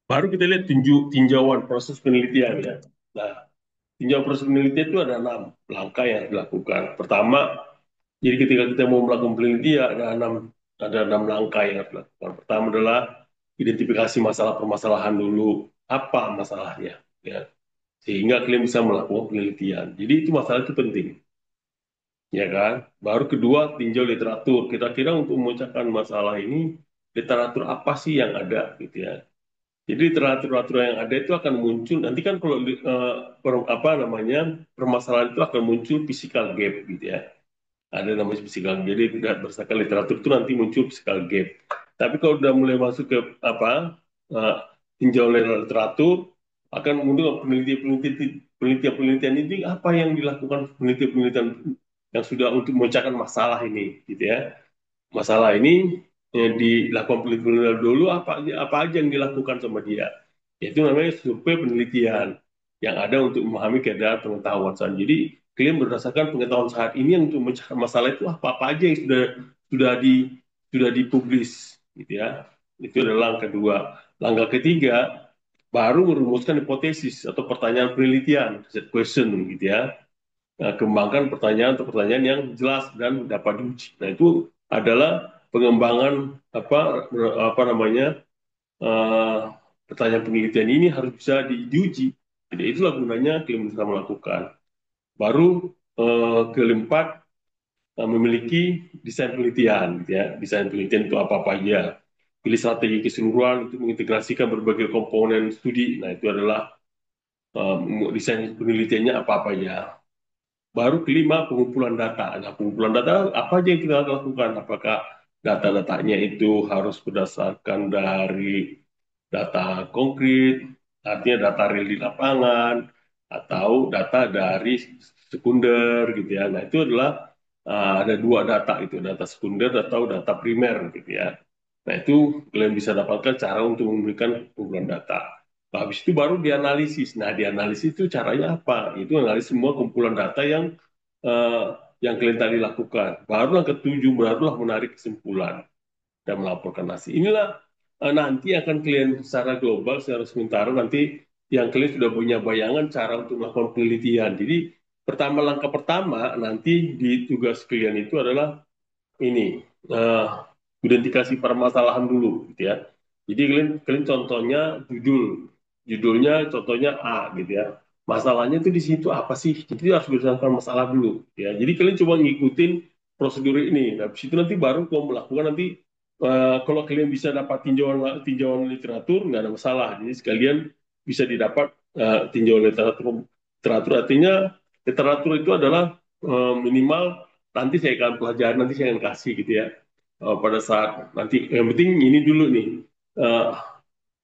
Speaker 1: Baru kita lihat tinjauan proses penelitian ya. Nah, tinjauan proses penelitian itu ada 6 langkah yang dilakukan. Pertama, jadi ketika kita mau melakukan penelitian ada enam langkah yang harus dilakukan. Pertama adalah identifikasi masalah permasalahan dulu. Apa masalahnya? Ya, sehingga kalian bisa melakukan penelitian. Jadi itu masalah itu penting, ya kan? Baru kedua, tinjau literatur. Kira-kira untuk memecahkan masalah ini, literatur apa sih yang ada, gitu ya? Jadi literatur yang ada itu akan muncul nanti kan kalau apa namanya permasalahan itu akan muncul physical gap gitu ya. Ada namanya physical gap. Jadi tidak berdasarkan literatur itu nanti muncul physical gap. Tapi kalau udah mulai masuk ke apa uh, tinjauan literatur akan muncul penelitian-penelitian ini apa yang dilakukan penelitian-penelitian yang sudah untuk memecahkan masalah ini gitu ya. Masalah ini dilakukan penelitian dulu apa aja yang dilakukan sama dia. Itu namanya survei penelitian yang ada untuk memahami keadaan pengetahuan saat. Jadi klaim berdasarkan pengetahuan saat ini yang untuk memecahkan masalah itu apa aja yang sudah di sudah dipublis gitu ya. Itu adalah langkah kedua. Langkah ketiga baru merumuskan hipotesis atau pertanyaan penelitian, set question gitu ya. Nah, kembangkan pertanyaan atau pertanyaan yang jelas dan dapat diuji. Nah, itu adalah pengembangan apa namanya uh, pertanyaan penelitian ini harus bisa diuji. Jadi itulah gunanya klaim bisa melakukan. Baru keempat memiliki desain penelitian, gitu ya. Desain penelitian itu apa aja. Pilih strategi keseluruhan untuk mengintegrasikan berbagai komponen studi. Nah, itu adalah desain penelitiannya apa aja. Baru kelima pengumpulan data. Nah, pengumpulan data apa aja yang kita lakukan? Apakah data-datanya itu harus berdasarkan dari data konkret, artinya data real di lapangan, atau data dari sekunder gitu ya. Nah, itu adalah ada dua data itu, data sekunder atau data primer gitu ya. Nah, itu kalian bisa dapatkan cara untuk memberikan pengumpulan data. Nah, habis itu baru dianalisis. Nah, dianalisis itu caranya apa? Itu analisis semua kumpulan data eh, yang kalian tadi lakukan. Baru yang ketujuh, barulah menarik kesimpulan dan melaporkan hasil. Inilah nanti akan kalian secara global, secara sementara nanti yang kalian sudah punya bayangan cara untuk melakukan penelitian. Jadi langkah pertama nanti di tugas kalian itu adalah ini identifikasi permasalahan dulu gitu ya. Jadi kalian contohnya judulnya contohnya A gitu ya. Masalahnya itu di situ apa sih? Jadi harus berdasarkan masalah dulu ya. Jadi kalian coba ngikutin prosedur ini. Nah, situ nanti baru kalau melakukan nanti kalau kalian bisa dapat tinjauan tinjauan literatur nggak ada masalah. Jadi sekalian bisa didapat tinjauan literatur artinya literatur itu adalah minimal nanti saya akan pelajari nanti saya akan kasih gitu ya. Pada saat nanti yang penting ini dulu nih uh,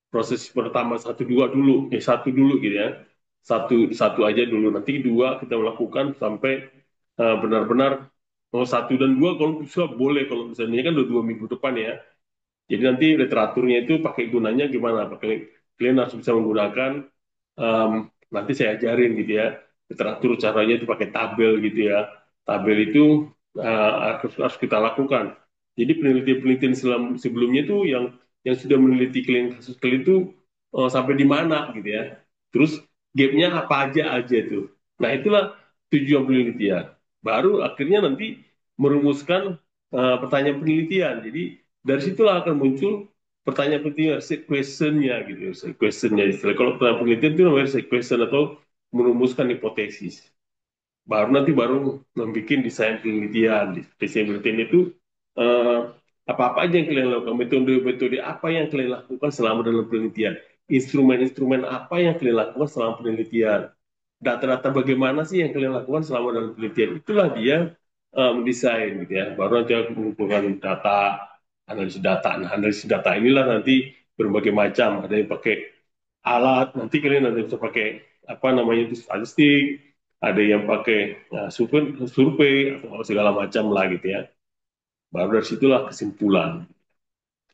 Speaker 1: proses pertama satu dulu gitu ya, satu aja dulu nanti dua kita melakukan sampai benar-benar satu dan dua kalau bisa boleh kalau misalnya ini kan udah 2 minggu depan ya, jadi nanti literaturnya itu pakai gunanya gimana? Pakai kalian harus bisa menggunakan um, nanti saya ajarin gitu ya. Literatur caranya itu pakai tabel gitu ya. Tabel itu harus kita lakukan. Jadi penelitian-penelitian sebelumnya itu yang sudah meneliti klien kasus klien itu sampai di mana gitu ya. Terus gapnya apa aja itu. Nah itulah tujuan penelitian. Baru akhirnya nanti merumuskan pertanyaan penelitian. Jadi dari situlah akan muncul pertanyaan penting set questionnya gitu, set questionnya istilah kalau pertanyaan penelitian itu namanya set question atau merumuskan hipotesis. Baru membuat desain penelitian. Desain penelitian itu eh, apa-apa aja yang kalian lakukan, metode-metode apa yang kalian lakukan selama dalam penelitian, instrumen-instrumen apa yang kalian lakukan selama penelitian, data-data bagaimana sih yang kalian lakukan selama dalam penelitian. Itulah dia desain gitu ya. Baru nanti mengumpulkan data, analisis data. Nah, analisis data inilah nanti berbagai macam. Ada yang pakai alat, nanti kalian nanti bisa pakai apa namanya itu statistik, ada yang pakai survei atau segala macam lah gitu ya. Baru dari situlah kesimpulan.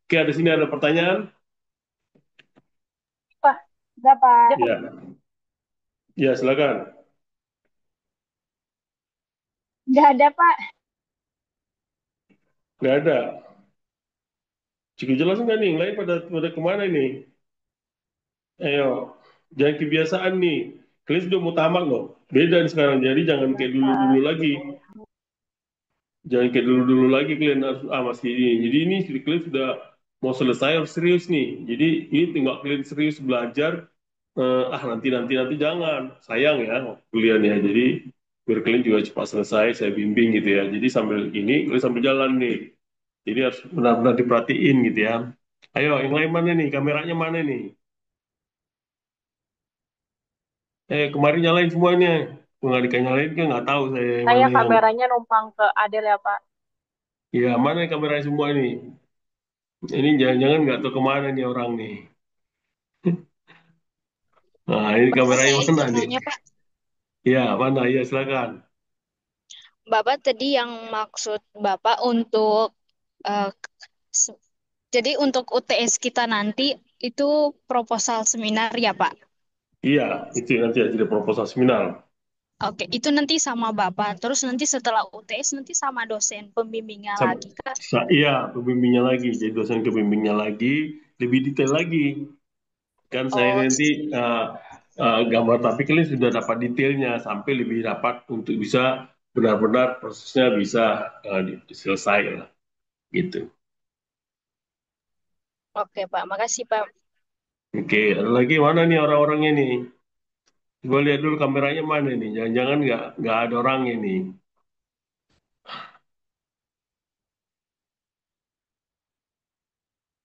Speaker 1: Oke, ada sini ada pertanyaan?
Speaker 2: Pak, berapa?
Speaker 1: Ya, ya silakan.
Speaker 2: Nggak ada, Pak.
Speaker 1: Nggak ada. Cukup jelas nggak nih? Yang lain pada kemana nih? Ayo, jangan kebiasaan nih. Kalian sudah mau tamat loh. Beda nih sekarang. Jadi jangan kayak dulu-dulu lagi. Jangan kayak dulu-dulu lagi kalian harus masih ini. Jadi ini kalian sudah mau selesai harus serius nih. Jadi ini tinggal kalian serius belajar. Nanti jangan. Sayang ya kuliahnya. Jadi biar kalian juga cepat selesai. Saya bimbing gitu ya. Jadi sambil ini kalian sambil jalan nih. Jadi harus benar-benar diperhatiin gitu ya. Ayo, yang lain mana nih? Kameranya mana nih? Kemarin nyalain semuanya. Nggak nyalain kan nggak tahu saya yang
Speaker 2: Saya
Speaker 1: mana yang.
Speaker 2: kameranya numpang ke Adel ya, Pak.
Speaker 1: Ya, mana yang kameranya semua nih? Ini jangan-jangan nggak tahu kemana nih orang nih. Nah, ini
Speaker 3: Bapak
Speaker 1: kameranya
Speaker 3: saya
Speaker 1: mana
Speaker 3: izin
Speaker 1: nih?
Speaker 3: nanya, Pak.
Speaker 1: Ya, mana? Ya, silakan.
Speaker 3: Bapak tadi yang maksud Bapak untuk eh, se- jadi untuk UTS kita nanti itu proposal seminar ya, Pak.
Speaker 1: Iya, itu nanti jadi proposal seminar.
Speaker 3: Oke, itu nanti sama Bapak. Terus nanti setelah UTS nanti sama dosen pembimbingnya
Speaker 1: Sam-
Speaker 3: lagi, Kak.
Speaker 1: iya, pembimbingnya lagi. Jadi dosen kebimbingnya lagi, lebih detail lagi. Kan saya
Speaker 3: Oh,
Speaker 1: nanti gambar, tapi kalian sudah dapat detailnya sampai lebih dapat untuk bisa benar-benar prosesnya bisa selesai lah, gitu.
Speaker 3: oke, Pak. Makasih, Pak.
Speaker 1: Oke, ada lagi mana nih orang-orangnya nih? Coba lihat dulu kameranya mana nih? Jangan-jangan nggak ada orangnya nih.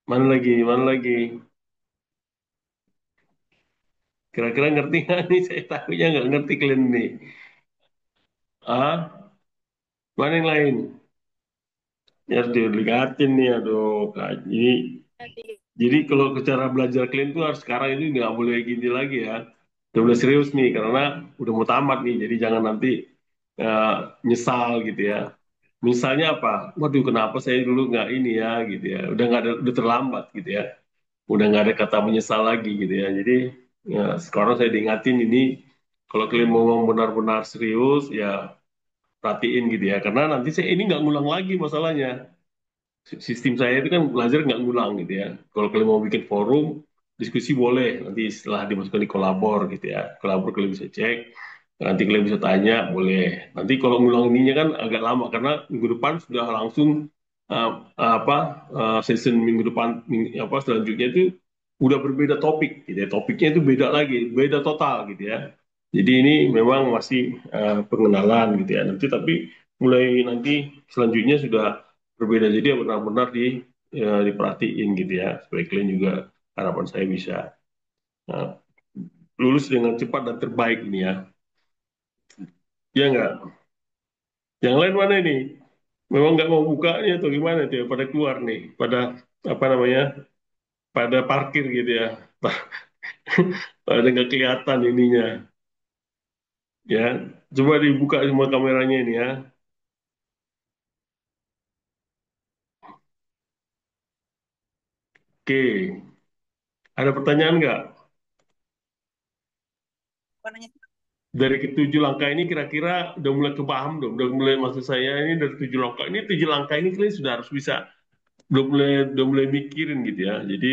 Speaker 1: Mana lagi? Mana lagi? Kira-kira ngerti nggak nih? Saya takutnya nggak ngerti kalian nih. Ah, mana yang lain? Ya harus dilihatin nih, aduh. Kak. Jadi kalau cara belajar kalian tuh harus sekarang ini nggak boleh gini lagi ya. Udah mulai serius nih, karena udah mau tamat nih. Jadi jangan nanti eh, nyesal gitu ya. Misalnya apa? Waduh, kenapa saya dulu nggak ini ya, gitu ya. Udah nggak ada, udah terlambat gitu ya. Udah nggak ada kata menyesal lagi gitu ya. Jadi ya, sekarang saya diingatin ini, kalau kalian mau benar-benar serius ya perhatiin gitu ya. Karena nanti saya ini nggak ngulang lagi masalahnya. Sistem saya itu kan belajar nggak ngulang gitu ya. Kalau kalian mau bikin forum diskusi boleh, nanti setelah dimasukkan di kolabor gitu ya. Kolabor kalian bisa cek, nanti kalian bisa tanya boleh. Nanti kalau ngulang ininya kan agak lama karena minggu depan sudah langsung uh, apa season minggu depan apa selanjutnya itu udah berbeda topik gitu ya. Topiknya itu beda lagi, beda total gitu ya. Jadi ini memang masih pengenalan gitu ya. Nanti tapi mulai nanti selanjutnya sudah berbeda. Jadi ya benar-benar diperhatiin gitu ya. Supaya kalian juga harapan saya bisa uh, lulus dengan cepat dan terbaik ini ya. Ya nggak? Yang lain mana nih? Memang nggak mau bukanya atau gimana tuh ya? Pada keluar nih, pada apa namanya? Pada parkir gitu ya. Pada nggak kelihatan ininya. Ya, coba dibuka semua kameranya ini ya. Oke, ada pertanyaan nggak? Dari ketujuh langkah ini kira-kira udah mulai kepaham dong, udah mulai maksud saya ini dari tujuh langkah ini, tujuh langkah ini kalian sudah harus bisa udah mulai mikirin gitu ya. Jadi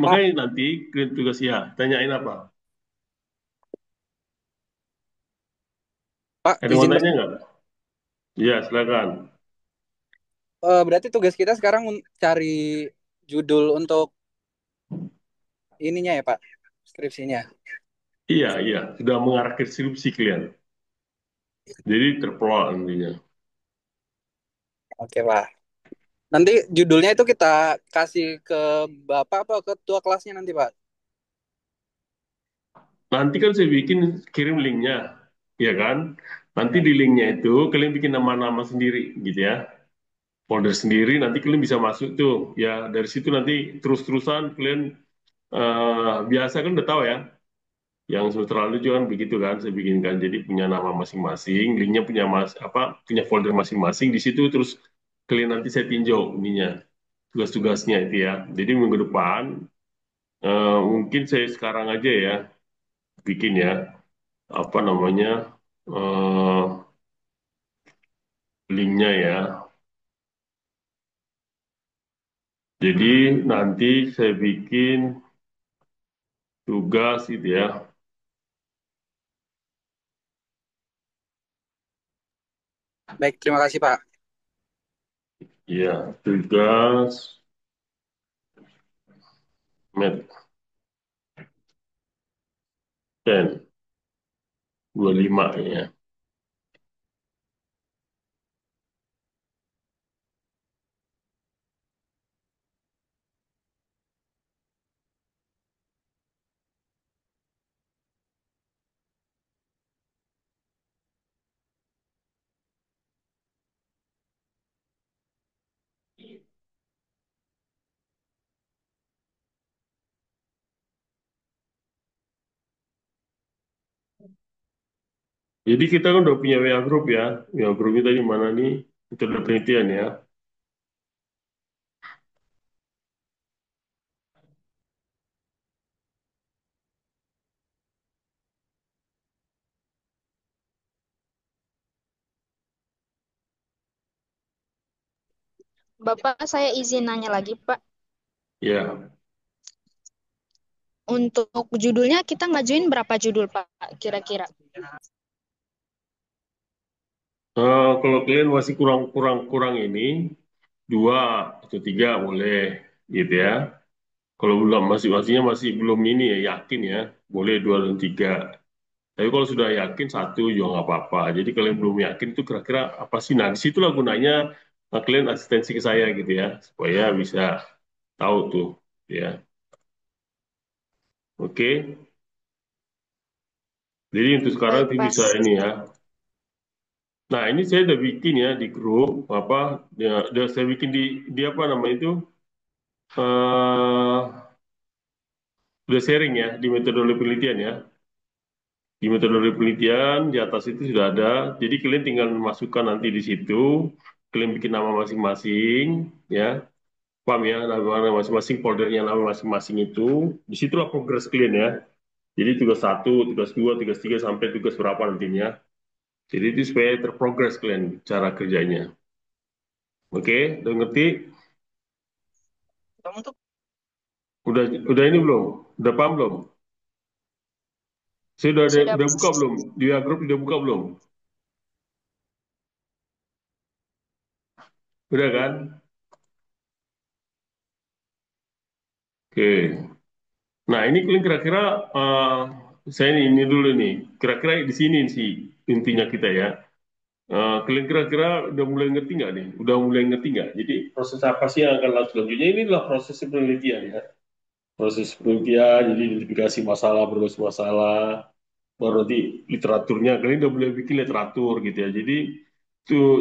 Speaker 4: Pak,
Speaker 1: makanya nanti kalian tugas ya tanyain apa?
Speaker 4: Pak,
Speaker 1: Ada mau
Speaker 4: izin
Speaker 1: tanya nggak? Ya silakan.
Speaker 4: berarti tugas kita sekarang cari judul untuk ininya ya, Pak, skripsinya.
Speaker 1: Iya iya sudah mengarah ke skripsi kalian. Jadi terpelot nantinya.
Speaker 4: Oke, Pak. Nanti judulnya itu kita kasih ke Bapak apa ke ketua kelasnya nanti, Pak?
Speaker 1: Nanti kan saya bikin kirim linknya, ya kan? Nanti
Speaker 4: Ya.
Speaker 1: di linknya itu kalian bikin nama-nama sendiri gitu ya. folder sendiri, nanti kalian bisa masuk tuh. Ya, dari situ nanti terus-terusan kalian biasa kan udah tahu ya, yang semester lalu juga kan begitu kan, saya bikinkan. Jadi punya nama masing-masing, linknya punya punya folder masing-masing di situ. Terus kalian nanti saya tinjau ininya, tugas-tugasnya itu ya. Jadi minggu depan mungkin saya sekarang aja ya bikin ya, apa namanya, eh, linknya ya. Jadi nanti saya bikin tugas gitu ya.
Speaker 4: Baik, terima kasih Pak.
Speaker 1: Ya, tugas Med 10 25 ya. Jadi kita kan udah punya WA group ya. WA group kita di mana nih? Itu udah penelitian ya.
Speaker 3: Bapak, saya izin nanya lagi, Pak.
Speaker 1: Ya,
Speaker 3: Untuk judulnya kita ngajuin berapa judul, Pak, kira-kira?
Speaker 1: Kalau kalian masih kurang ini, dua atau tiga boleh gitu ya. Kalau belum masing-masingnya masih belum ini ya yakin ya, boleh dua dan tiga. Tapi kalau sudah yakin satu juga nggak apa-apa. Jadi kalian belum yakin itu kira-kira apa sih? Nah, disitulah gunanya kalian asistensi ke saya gitu ya, supaya bisa tahu tuh ya. Oke. Jadi untuk sekarang
Speaker 3: Baik,
Speaker 1: itu
Speaker 3: Pak.
Speaker 1: bisa ini ya. Nah, ini saya udah bikin ya di grup apa ya, udah saya bikin di apa namanya itu eh udah sharing ya di metodologi penelitian ya. Di metodologi penelitian di atas itu sudah ada. Jadi kalian tinggal masukkan nanti di situ, kalian bikin nama masing-masing ya. Paham ya, nama masing-masing foldernya nama masing-masing itu. Disitulah progres kalian ya. Jadi tugas satu, tugas dua, tugas tiga sampai tugas berapa nantinya. Jadi itu supaya terprogres kalian cara kerjanya. Oke, udah ngerti?
Speaker 4: Kamu tuh
Speaker 1: Udah ini belum? Udah paham belum? Saya
Speaker 3: Sudah,
Speaker 1: udah buka belum? Di grup udah buka belum? Udah kan? Oke. Nah ini kalian kira-kira saya ini dulu nih. Kira-kira di sini sih intinya kita ya. Kalian kira-kira udah mulai ngerti nggak nih? Udah mulai ngerti nggak? Jadi proses apa sih yang akan langsung selanjutnya? Ini adalah proses penelitian ya. Proses penelitian, jadi identifikasi masalah, berbagai masalah, baru nanti literaturnya kalian udah boleh bikin literatur gitu ya.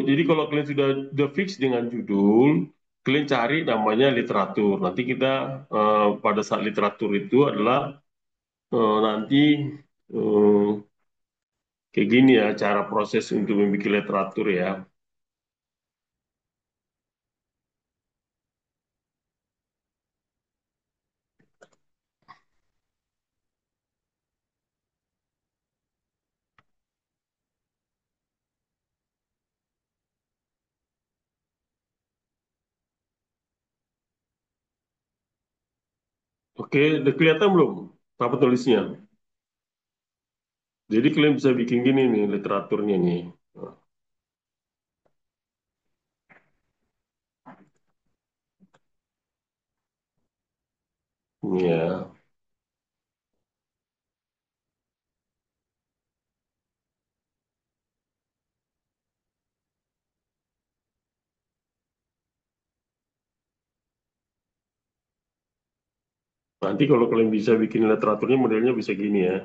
Speaker 1: Jadi kalau kalian sudah fix dengan judul, kalian cari namanya literatur. Nanti kita pada saat literatur itu adalah nanti eh, kayak gini ya cara proses untuk membuat literatur ya. Oke, udah kelihatan belum apa tulisnya? Jadi kalian bisa bikin gini nih literaturnya nih. Ya, nanti kalau kalian bisa bikin literaturnya modelnya bisa gini ya.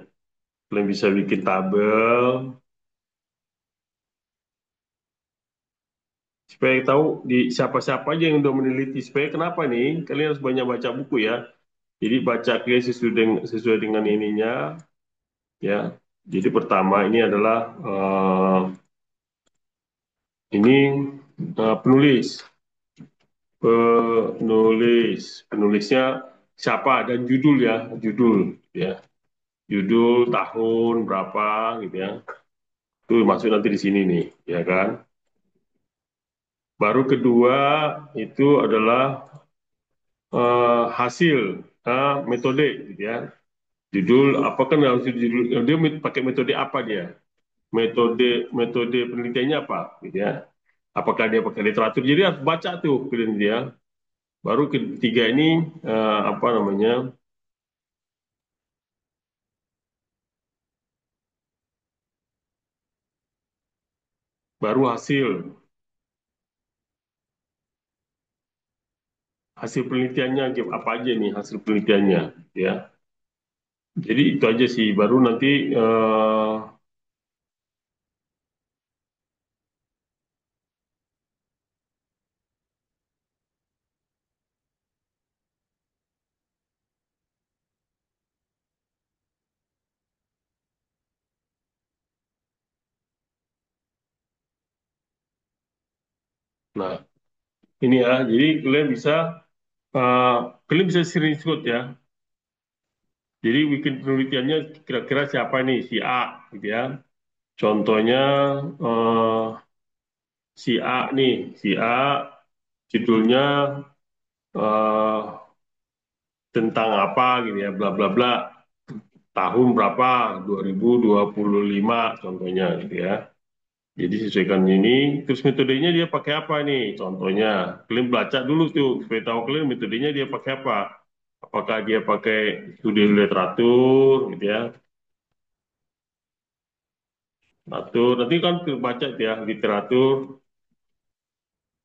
Speaker 1: Kalian bisa bikin tabel supaya tahu di siapa-siapa aja yang udah meneliti. Supaya kenapa nih? Kalian harus banyak baca buku ya. Jadi baca clear sesuai dengan ininya ya. Jadi pertama ini adalah ini penulis, penulisnya siapa dan judul ya, judul ya, judul tahun berapa gitu ya. Itu masuk nanti di sini nih, ya kan. Baru kedua itu adalah hasil metode gitu ya. Judul apa kan harus judul dia pakai metode apa dia? Metode penelitiannya apa gitu ya. Apakah dia pakai literatur? Jadi harus baca tuh film dia. Baru ketiga ini apa namanya? Baru hasil penelitiannya apa aja nih hasil penelitiannya ya. Jadi itu aja sih. Baru nanti nah ini ya. Jadi uh, kalian bisa screenshot ya. Jadi bikin penelitiannya kira-kira siapa nih si A gitu ya. Contohnya eh, si A nih, si A judulnya eh, tentang apa gitu ya, bla bla bla. Tahun berapa? 2025 contohnya gitu ya. Jadi sesuaikan ini, terus metodenya dia pakai apa nih? Contohnya, kalian baca dulu tuh supaya tahu kalian metodenya dia pakai apa. Apakah dia pakai studi literatur gitu ya, literatur. Nanti kan baca tuh ya literatur,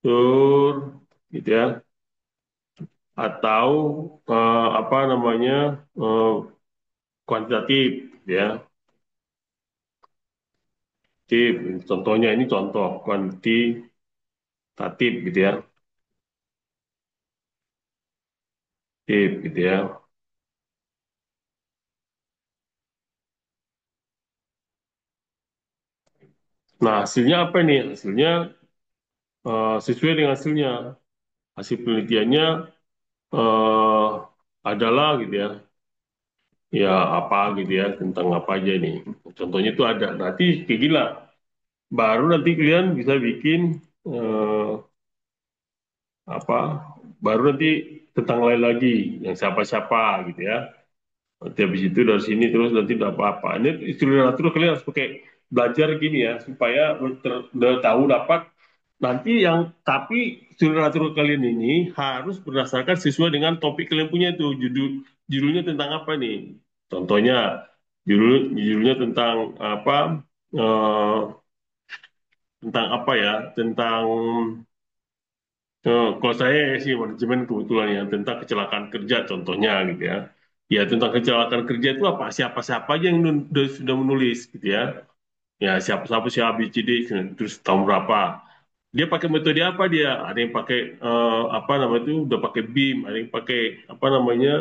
Speaker 1: tur gitu ya. Atau apa namanya kuantitatif ya. Tip, contohnya ini contoh kuantitatif gitu ya, tip gitu ya. Nah hasilnya apa nih? Hasilnya sesuai dengan hasilnya. Hasil penelitiannya eh, adalah gitu ya, ya apa gitu ya tentang apa aja nih. Contohnya itu ada. Nanti kayak gila. Baru nanti kalian bisa bikin eh, apa? Baru nanti tentang lain lagi yang siapa-siapa gitu ya. Nanti habis itu dari sini terus nanti udah apa-apa. Ini istilah literatur kalian harus pakai belajar gini ya supaya udah tahu dapat nanti yang tapi istilah literatur kalian ini harus berdasarkan sesuai dengan topik kalian punya itu judulnya tentang apa nih? Contohnya judulnya tentang apa? eh, tentang apa ya? Tentang kalau saya sih manajemen kebetulan ya tentang kecelakaan kerja contohnya gitu ya. Ya tentang kecelakaan kerja itu apa? Siapa-siapa aja yang sudah menulis gitu ya. Ya siapa-siapa si A, B, C, D, terus tahun berapa. Dia pakai metode apa dia? Ada yang pakai apa namanya itu udah pakai BIM, ada yang pakai apa namanya?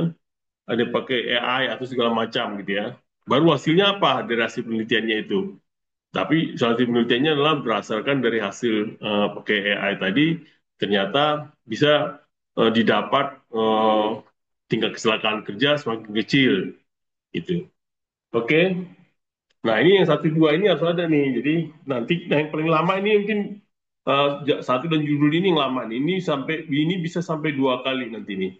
Speaker 1: Ada yang pakai AI atau segala macam gitu ya. Baru hasilnya apa dari hasil penelitiannya itu? Tapi salah satu penelitiannya adalah berdasarkan dari hasil pakai AI tadi, ternyata bisa didapat tingkat kecelakaan kerja semakin kecil, gitu. Oke, nah ini yang satu dua ini harus ada nih. Jadi nanti yang paling lama ini mungkin satu dan judul ini yang lama nih. Ini bisa sampai dua kali nanti nih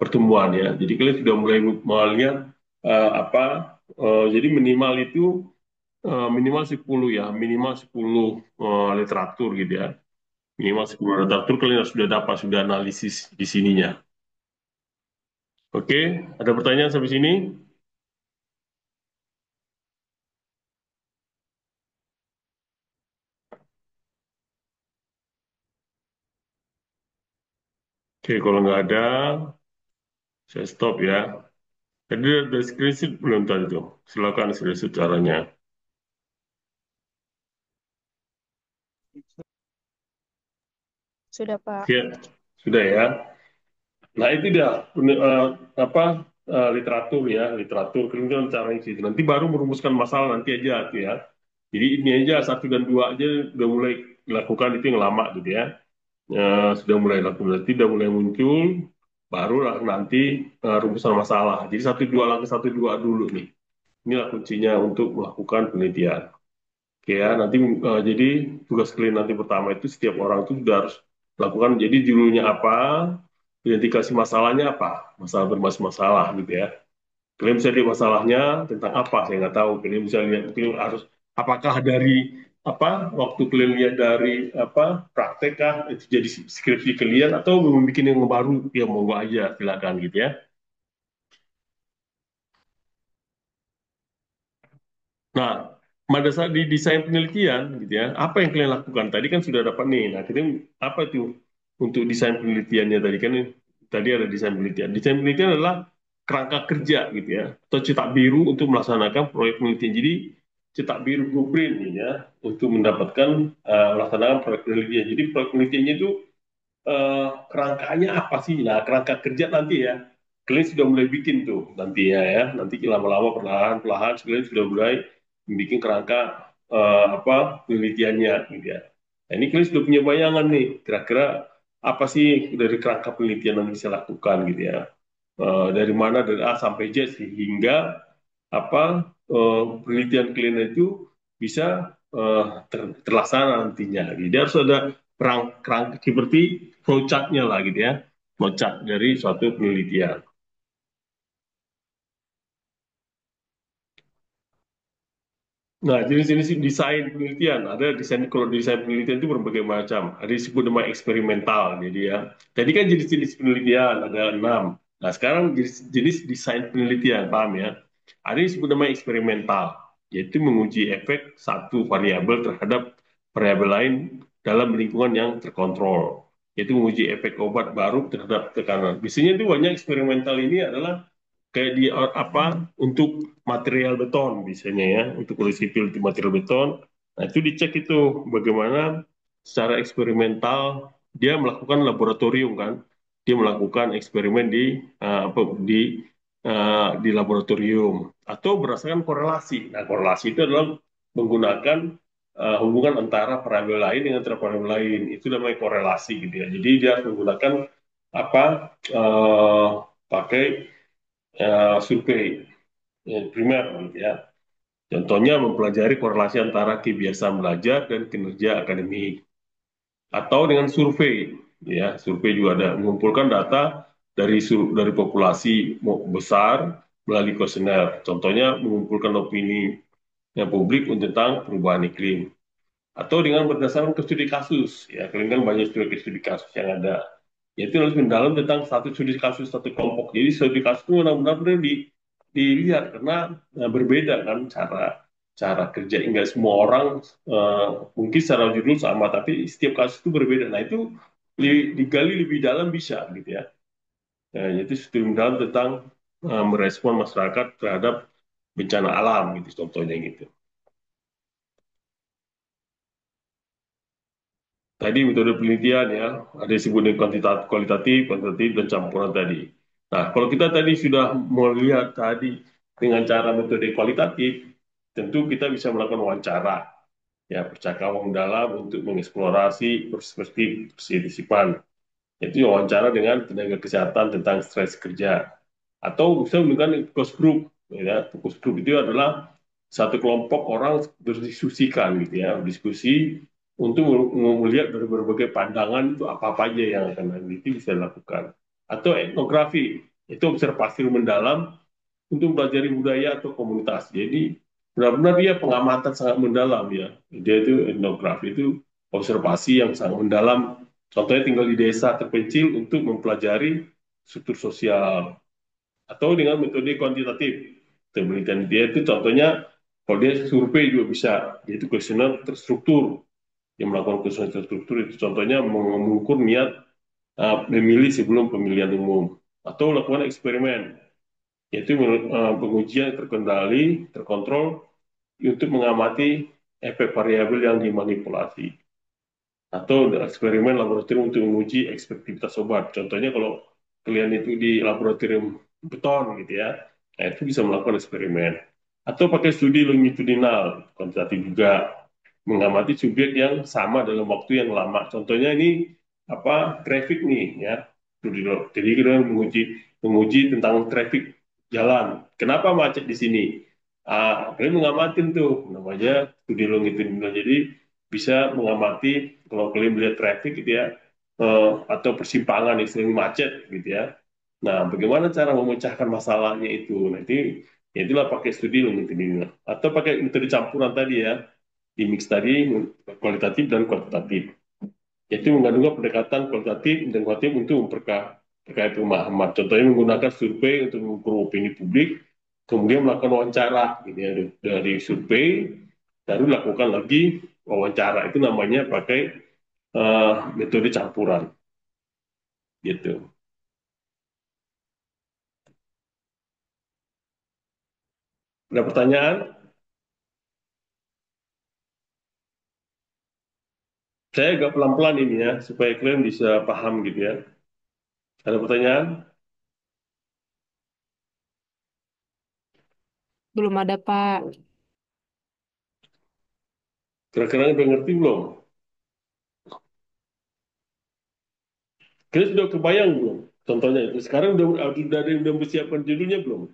Speaker 1: pertemuan ya. Jadi kalian sudah mulai melihat apa. Jadi minimal 10 ya, minimal 10 literatur gitu ya. Minimal 10 literatur kalian sudah dapat, sudah analisis di sininya. Oke, ada pertanyaan sampai sini? Oke, kalau nggak ada, saya stop ya. Jadi ada screenshot belum tadi tuh? Silakan screenshot caranya.
Speaker 3: Sudah, Pak.
Speaker 1: Ya, sudah ya. Nah itu dia apa literatur ya, literatur kemudian cara itu. Nanti baru merumuskan masalah nanti aja tuh ya. Jadi ini aja satu dan dua aja udah mulai dilakukan itu yang lama gitu ya. Sudah mulai lakukan, nanti sudah mulai muncul, barulah nanti rumusan masalah. Jadi satu dua langkah satu dua dulu nih. Inilah kuncinya untuk melakukan penelitian. Oke ya, nanti jadi tugas kalian nanti pertama itu setiap orang itu sudah harus lakukan. Jadi judulnya apa, identifikasi masalahnya apa, masalah berbasis masalah gitu ya. Kalian bisa lihat masalahnya tentang apa, saya nggak tahu. Kalian bisa lihat mungkin harus apakah dari apa waktu kalian lihat dari apa praktek kah itu jadi skripsi kalian atau membuat yang baru ya monggo aja silakan gitu ya. Nah, pada saat di desain penelitian gitu ya, apa yang kalian lakukan? Tadi kan sudah dapat nih. Nah, kita apa itu untuk desain penelitiannya tadi kan tadi ada desain penelitian. Desain penelitian adalah kerangka kerja gitu ya, atau cetak biru untuk melaksanakan proyek penelitian. Jadi cetak biru blueprint gitu ya untuk mendapatkan melaksanakan proyek penelitian. Jadi proyek penelitiannya itu kerangkanya apa sih? Nah, kerangka kerja nanti ya. Kalian sudah mulai bikin tuh nanti ya. Nanti lama-lama perlahan-perlahan kalian sudah mulai bikin kerangka apa penelitiannya gitu ya. Nah, ini kalian sudah punya bayangan nih, kira-kira apa sih dari kerangka penelitian yang bisa lakukan gitu ya. Dari mana dari A sampai Z sehingga apa penelitian kalian itu bisa terlaksana nantinya. Jadi harus ada kerangka seperti flowchart-nya lah gitu ya, flowchart dari suatu penelitian. Nah, jenis-jenis desain penelitian ada desain kalau desain penelitian itu berbagai macam. Ada yang disebut nama eksperimental, jadi ya. Tadi kan jenis-jenis penelitian ada 6. Nah, sekarang jenis desain penelitian, paham ya? Ada yang disebut nama eksperimental, yaitu menguji efek satu variabel terhadap variabel lain dalam lingkungan yang terkontrol. Yaitu menguji efek obat baru terhadap tekanan. Biasanya itu banyak eksperimental ini adalah kayak di apa untuk material beton biasanya ya untuk kulit sipil di material beton. Nah itu dicek itu bagaimana secara eksperimental dia melakukan laboratorium kan, dia melakukan eksperimen di apa di laboratorium atau berdasarkan korelasi. Nah korelasi itu adalah menggunakan hubungan antara variabel lain dengan variabel lain itu namanya korelasi gitu ya. Jadi dia harus menggunakan apa pakai survei primer gitu ya. Contohnya mempelajari korelasi antara kebiasaan belajar dan kinerja akademik atau dengan survei ya. Survei juga ada mengumpulkan data dari populasi besar melalui kuesioner. Contohnya mengumpulkan opini yang publik tentang perubahan iklim atau dengan berdasarkan studi kasus ya kalian kan banyak studi kasus yang ada yaitu harus mendalam tentang satu studi kasus satu kelompok jadi studi kasus itu benar-benar dilihat karena berbeda kan cara cara kerja enggak semua orang mungkin secara judul sama tapi setiap kasus itu berbeda nah itu digali lebih dalam bisa gitu ya. Nah, itu studi mendalam tentang merespon masyarakat terhadap bencana alam gitu contohnya gitu. Tadi metode penelitian ya, ada yang disebut dengan kualitatif, dan campuran tadi. Nah, kalau kita tadi sudah melihat tadi dengan cara metode kualitatif, tentu kita bisa melakukan wawancara, ya percakapan dalam untuk mengeksplorasi perspektif partisipan. Itu wawancara dengan tenaga kesehatan tentang stres kerja. Atau bisa menggunakan focus group. Ya. Focus group itu adalah satu kelompok orang berdiskusikan gitu ya, diskusi untuk melihat dari berbagai pandangan itu apa-apa aja yang akan nanti bisa dilakukan. Atau etnografi, itu observasi mendalam untuk mempelajari budaya atau komunitas. Jadi benar-benar dia pengamatan sangat mendalam ya. Dia itu etnografi itu observasi yang sangat mendalam. Contohnya tinggal di desa terpencil untuk mempelajari struktur sosial atau dengan metode kuantitatif. Penelitian dia itu contohnya kalau dia survei juga bisa, yaitu kuesioner terstruktur. Yang melakukan kuesioner terstruktur itu contohnya mengukur niat memilih sebelum pemilihan umum atau lakukan eksperimen yaitu pengujian terkendali, terkontrol untuk mengamati efek variabel yang dimanipulasi. atau eksperimen laboratorium untuk menguji efektivitas obat. Contohnya kalau kalian itu di laboratorium beton gitu ya, nah itu bisa melakukan eksperimen. Atau pakai studi longitudinal, kuantitatif juga, mengamati subjek yang sama dalam waktu yang lama. Contohnya ini apa traffic nih ya. Jadi kita menguji tentang traffic jalan. Kenapa macet di sini? Kalian mengamatin tuh namanya studi longitudinal. Jadi bisa mengamati kalau kalian melihat traffic gitu ya, atau persimpangan yang sering macet gitu ya. Nah, bagaimana cara memecahkan masalahnya itu? Nanti ya itulah pakai studi longitudinal atau pakai metode campuran tadi ya, di mix tadi kualitatif dan kuantitatif. Yaitu mengandungkan pendekatan kualitatif dan kuantitatif untuk terkait pemahaman. Contohnya menggunakan survei untuk mengukur opini publik, kemudian melakukan wawancara gitu ya, dari survei, baru lakukan lagi wawancara. Itu namanya pakai metode campuran gitu. Ada pertanyaan? Saya agak pelan-pelan ini ya, supaya kalian bisa paham gitu ya. Ada pertanyaan?
Speaker 5: Belum ada, Pak.
Speaker 1: Kira-kira udah ngerti belum? Kalian sudah kebayang belum? Contohnya itu. Sekarang udah ada yang udah persiapkan judulnya belum?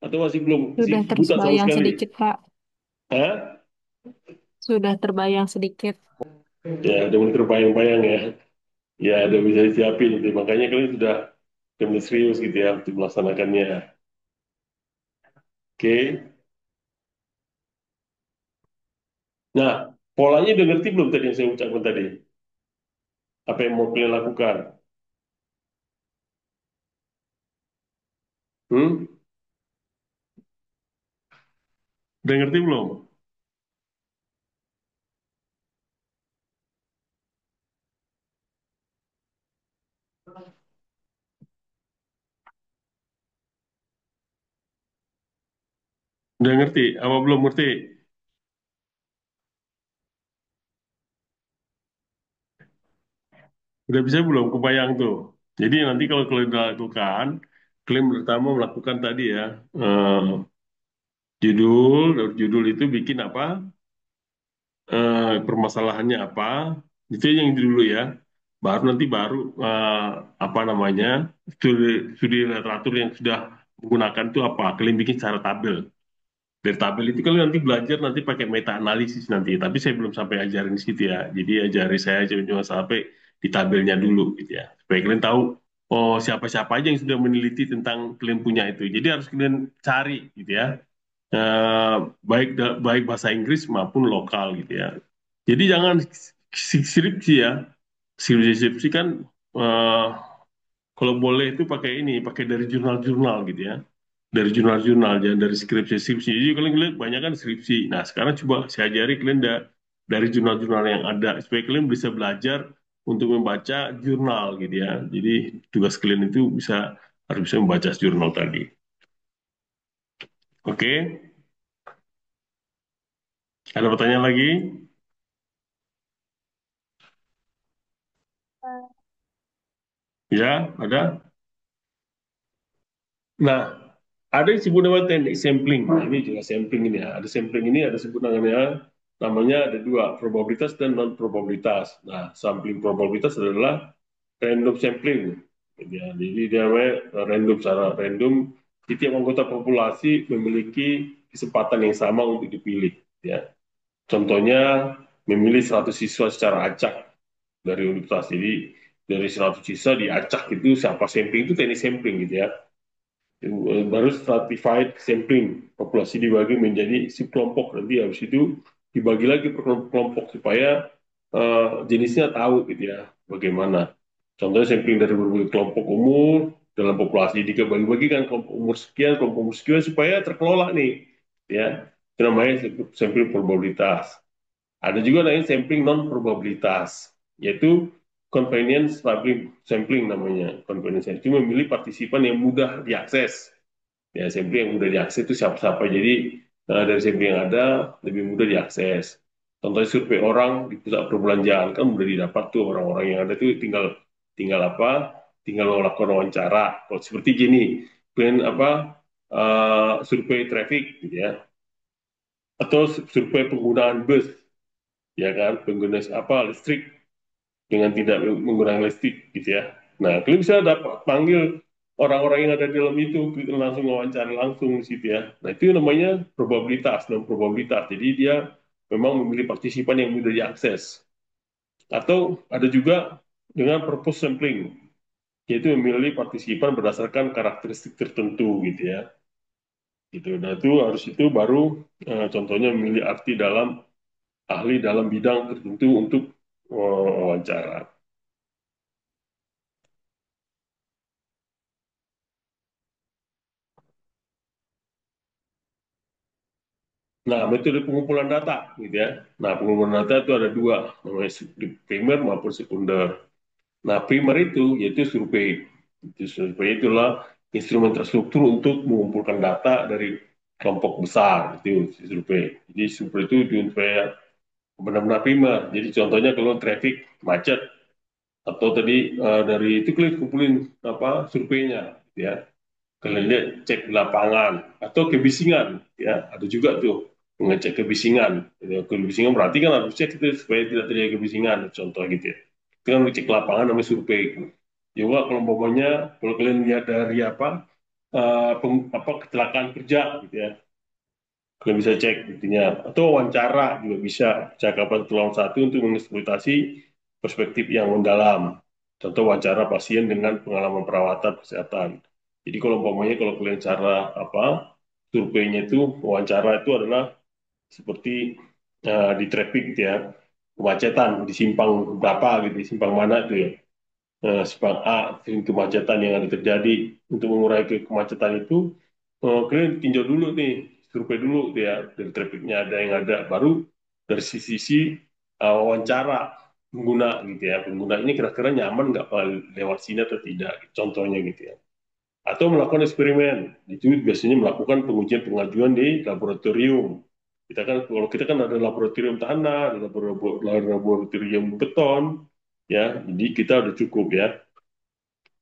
Speaker 1: Atau masih belum? Masih
Speaker 5: Sudah
Speaker 1: buta sama
Speaker 5: terbayang
Speaker 1: sekali?
Speaker 5: sedikit, Pak.
Speaker 1: Hah?
Speaker 5: Sudah terbayang sedikit.
Speaker 1: Ya, udah mulai terbayang-bayang ya. Ya, udah bisa disiapin gitu. Makanya kalian sudah mulai serius gitu ya untuk melaksanakannya. Oke. Nah, polanya udah ngerti belum tadi yang saya ucapkan tadi? Apa yang mau kalian lakukan? Hmm? Udah ngerti belum? Udah ngerti? Apa belum ngerti? Udah bisa belum? Kebayang tuh. Jadi nanti kalau kalian lakukan, kalian pertama melakukan tadi ya, judul itu bikin apa? Permasalahannya apa? Itu yang dulu ya. Baru apa namanya, studi literatur yang sudah menggunakan itu apa? Kalian bikin secara tabel. Dari tabel itu kalian nanti belajar nanti pakai meta analisis nanti. Tapi saya belum sampai ajarin di situ ya. Jadi ajari saya cuma sampai di tabelnya dulu gitu ya. Supaya kalian tahu oh siapa-siapa aja yang sudah meneliti tentang kalian punya itu. Jadi harus kalian cari gitu ya. Eh, baik bahasa Inggris maupun lokal gitu ya. Jadi jangan skripsi ya. Skripsi kan eh, kalau boleh itu pakai ini, pakai dari jurnal-jurnal gitu ya. Dari jurnal-jurnal, jangan dari skripsi-skripsi. Jadi kalian lihat banyak kan skripsi. Nah sekarang coba saya ajari kalian dari jurnal-jurnal yang ada. Supaya kalian bisa belajar untuk membaca jurnal gitu ya. Jadi tugas kalian itu harus bisa membaca jurnal tadi. Oke, ada pertanyaan lagi? Ya, ada. Nah, ada yang disebut nama teknik sampling. Nah, ini juga sampling ini ya. Ada sampling ini, ada sebut namanya ada dua, probabilitas dan non probabilitas. Nah, sampling probabilitas adalah random sampling. Ya, jadi dia namanya random secara random. Setiap anggota populasi memiliki kesempatan yang sama untuk dipilih. Ya, contohnya memilih 100 siswa secara acak dari universitas. Jadi dari 100 siswa diacak itu siapa sampling itu teknik sampling gitu ya. Baru stratified sampling, populasi dibagi menjadi subkelompok, nanti habis itu dibagi lagi per kelompok supaya jenisnya tahu gitu ya bagaimana. Contohnya sampling dari berbagai kelompok umur dalam populasi dibagi-bagi kan kelompok umur sekian supaya terkelola nih ya. Itu namanya sampling probabilitas. Ada juga lain sampling non probabilitas, yaitu convenience sampling namanya. Convenience itu memilih partisipan yang mudah diakses. Ya, sampling yang mudah diakses itu siapa-siapa. Jadi dari sampling yang ada lebih mudah diakses. Contohnya survei orang di pusat perbelanjaan kan udah didapat tuh orang-orang yang ada tuh tinggal tinggal apa? Tinggal melakukan wawancara. Kalau seperti gini, plan apa? Survei traffic gitu ya, atau survei penggunaan bus, ya kan, pengguna apa listrik dengan tidak menggunakan listrik gitu ya. Nah, kalian bisa dapat panggil orang-orang yang ada di dalam itu langsung wawancara langsung di situ ya. Nah, itu namanya probabilitas dan probabilitas. Jadi dia memang memilih partisipan yang mudah diakses. Atau ada juga dengan purpose sampling, yaitu memilih partisipan berdasarkan karakteristik tertentu gitu ya. Gitu. Nah, itu harus itu baru contohnya memilih arti dalam ahli dalam bidang tertentu untuk wawancara. Nah, metode pengumpulan data, gitu ya. Nah, pengumpulan data itu ada dua, namanya primer maupun sekunder. Nah, primer itu yaitu survei. Itu survei itulah instrumen terstruktur untuk mengumpulkan data dari kelompok besar, itu survei. Jadi survei itu benar-benar primer. Jadi contohnya kalau traffic macet atau tadi dari itu kalian kumpulin apa surveinya, gitu ya. Kalian lihat cek di lapangan atau kebisingan ya ada juga tuh mengecek kebisingan ya, kebisingan berarti kan harus cek itu supaya tidak terjadi kebisingan contoh gitu ya itu kan cek lapangan namanya survei juga kalau umpamanya kalau kalian lihat dari apa apa kecelakaan kerja gitu ya kalian bisa cek intinya atau wawancara juga bisa cakapan tulang satu untuk mengeksploitasi perspektif yang mendalam contoh wawancara pasien dengan pengalaman perawatan kesehatan jadi kalau umpamanya kalau kalian cara apa surveinya itu wawancara itu adalah seperti di traffic gitu ya kemacetan di simpang berapa gitu di simpang mana itu ya sebab A kemacetan yang ada terjadi untuk mengurangi kemacetan itu kalian tinjau dulu nih survei dulu tuh ya dari trafficnya ada yang ada baru dari sisi wawancara pengguna gitu ya pengguna ini kira-kira nyaman nggak kalau lewat sini atau tidak contohnya gitu ya atau melakukan eksperimen itu biasanya melakukan pengujian pengajuan di laboratorium kita kan kalau kita kan ada laboratorium tanah ada laboratorium beton ya jadi kita udah cukup ya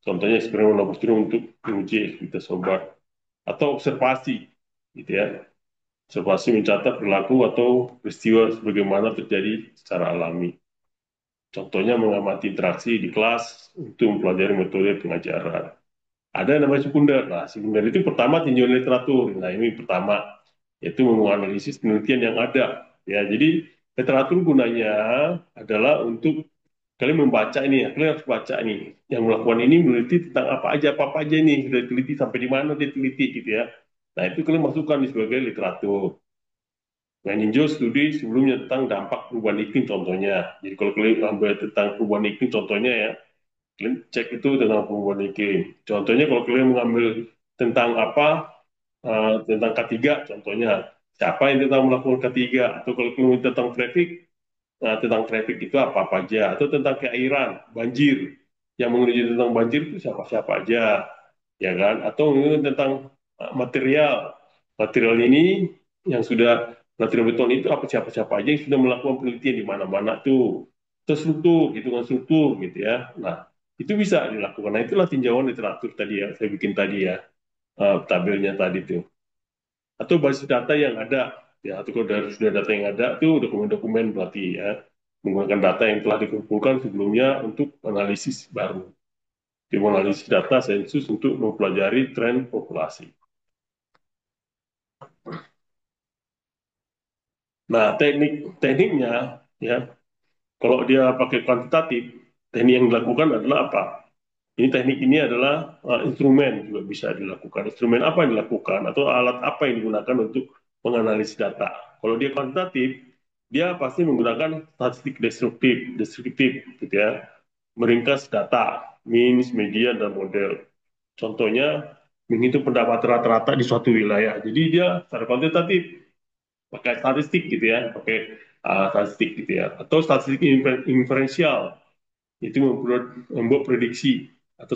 Speaker 1: contohnya eksperimen laboratorium untuk menguji aktivitas obat atau observasi gitu ya observasi mencatat perilaku atau peristiwa sebagaimana terjadi secara alami contohnya mengamati interaksi di kelas untuk mempelajari metode pengajaran ada yang namanya sekunder. Nah, sekunder itu pertama tinjauan literatur. Nah, ini pertama yaitu menganalisis penelitian yang ada. Ya, jadi literatur gunanya adalah untuk kalian membaca ini ya, kalian harus baca ini. Yang melakukan ini meneliti tentang apa apa aja nih, sudah teliti sampai di mana dia teliti gitu ya. Nah, itu kalian masukkan di sebagai literatur. Meninjau studi sebelumnya tentang dampak perubahan iklim contohnya. Jadi kalau kalian ambil tentang perubahan iklim contohnya ya, kalian cek itu tentang perubahan iklim. Contohnya kalau kalian mengambil tentang apa, tentang K3 contohnya, siapa yang tentang melakukan K3, atau kalau kalian tentang traffic, tentang traffic itu apa-apa aja, atau tentang keairan, banjir, yang menguji tentang banjir itu siapa-siapa aja, ya kan? Atau tentang material, material ini yang sudah material beton itu apa siapa-siapa aja yang sudah melakukan penelitian di mana-mana tuh, terstruktur, hitungan struktur gitu ya. Nah, itu bisa dilakukan. Nah, itulah tinjauan literatur tadi ya, saya bikin tadi ya, tabelnya tadi tuh. Atau basis data yang ada, ya, atau kalau dari sudah data yang ada, itu dokumen-dokumen berarti ya, menggunakan data yang telah dikumpulkan sebelumnya untuk analisis baru. Tim analisis data sensus untuk mempelajari tren populasi. Nah, tekniknya ya, kalau dia pakai kuantitatif, teknik yang dilakukan adalah apa? Ini teknik ini adalah instrumen juga bisa dilakukan. Instrumen apa yang dilakukan atau alat apa yang digunakan untuk menganalisis data. Kalau dia kuantitatif, dia pasti menggunakan statistik deskriptif, gitu ya, meringkas data, means, median, dan model. Contohnya menghitung pendapat rata-rata di suatu wilayah. Jadi dia secara kuantitatif pakai statistik gitu ya, pakai statistik gitu ya, atau statistik inferensial itu membuat prediksi atau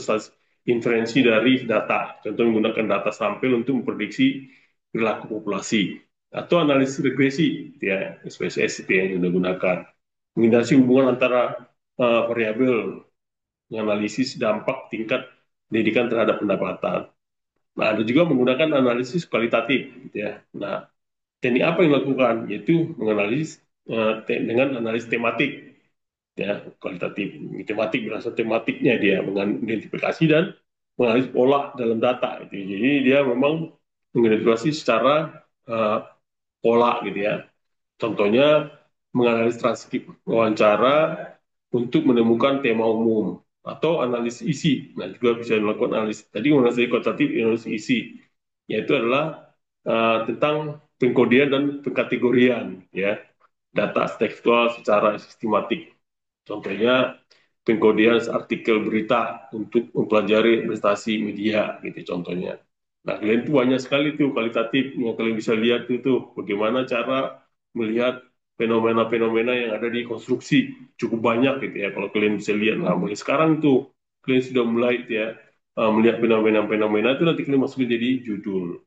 Speaker 1: inferensi dari data. Contoh menggunakan data sampel untuk memprediksi perilaku populasi. atau analisis regresi, gitu ya, SPSS itu yang digunakan. Menghindari hubungan antara variabel, menganalisis dampak tingkat pendidikan terhadap pendapatan. Nah, ada juga menggunakan analisis kualitatif, gitu ya. Nah, teknik apa yang dilakukan? Yaitu menganalisis dengan analisis tematik, ya, kualitatif. Tematik berasal tematiknya dia mengidentifikasi dan menganalisis pola dalam data. Gitu. Jadi dia memang mengidentifikasi secara pola, gitu ya. Contohnya menganalisis transkrip wawancara untuk menemukan tema umum atau analisis isi. Nah, juga bisa dilakukan analisis. Tadi analisis kualitatif, analisis isi, yaitu adalah tentang pengkodian dan pengkategorian, ya, data tekstual secara sistematik. Contohnya pengkodian artikel berita untuk mempelajari prestasi media, gitu contohnya. Nah, kalian itu banyak sekali tuh kualitatif yang kalian bisa lihat itu bagaimana cara melihat fenomena-fenomena yang ada di konstruksi, cukup banyak gitu ya kalau kalian bisa lihat. Nah, mulai sekarang tuh kalian sudah mulai ya melihat fenomena-fenomena itu, nanti kalian masukin jadi judul.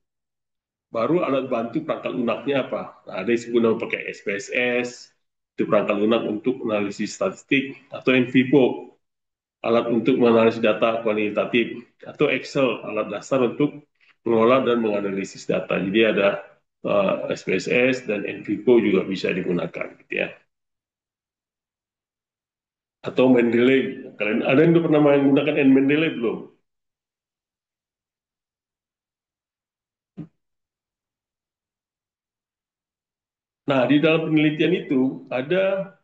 Speaker 1: Baru alat bantu perangkat lunaknya apa? Nah, ada yang disebut nama pakai SPSS, itu perangkat lunak untuk analisis statistik, atau NVIPO, alat untuk menganalisis data kuantitatif, atau Excel, alat dasar untuk mengolah dan menganalisis data. Jadi ada SPSS dan NVIPO juga bisa digunakan, gitu ya. Atau Mendeley. Kalian ada yang udah pernah menggunakan Mendeley belum? Nah, di dalam penelitian itu ada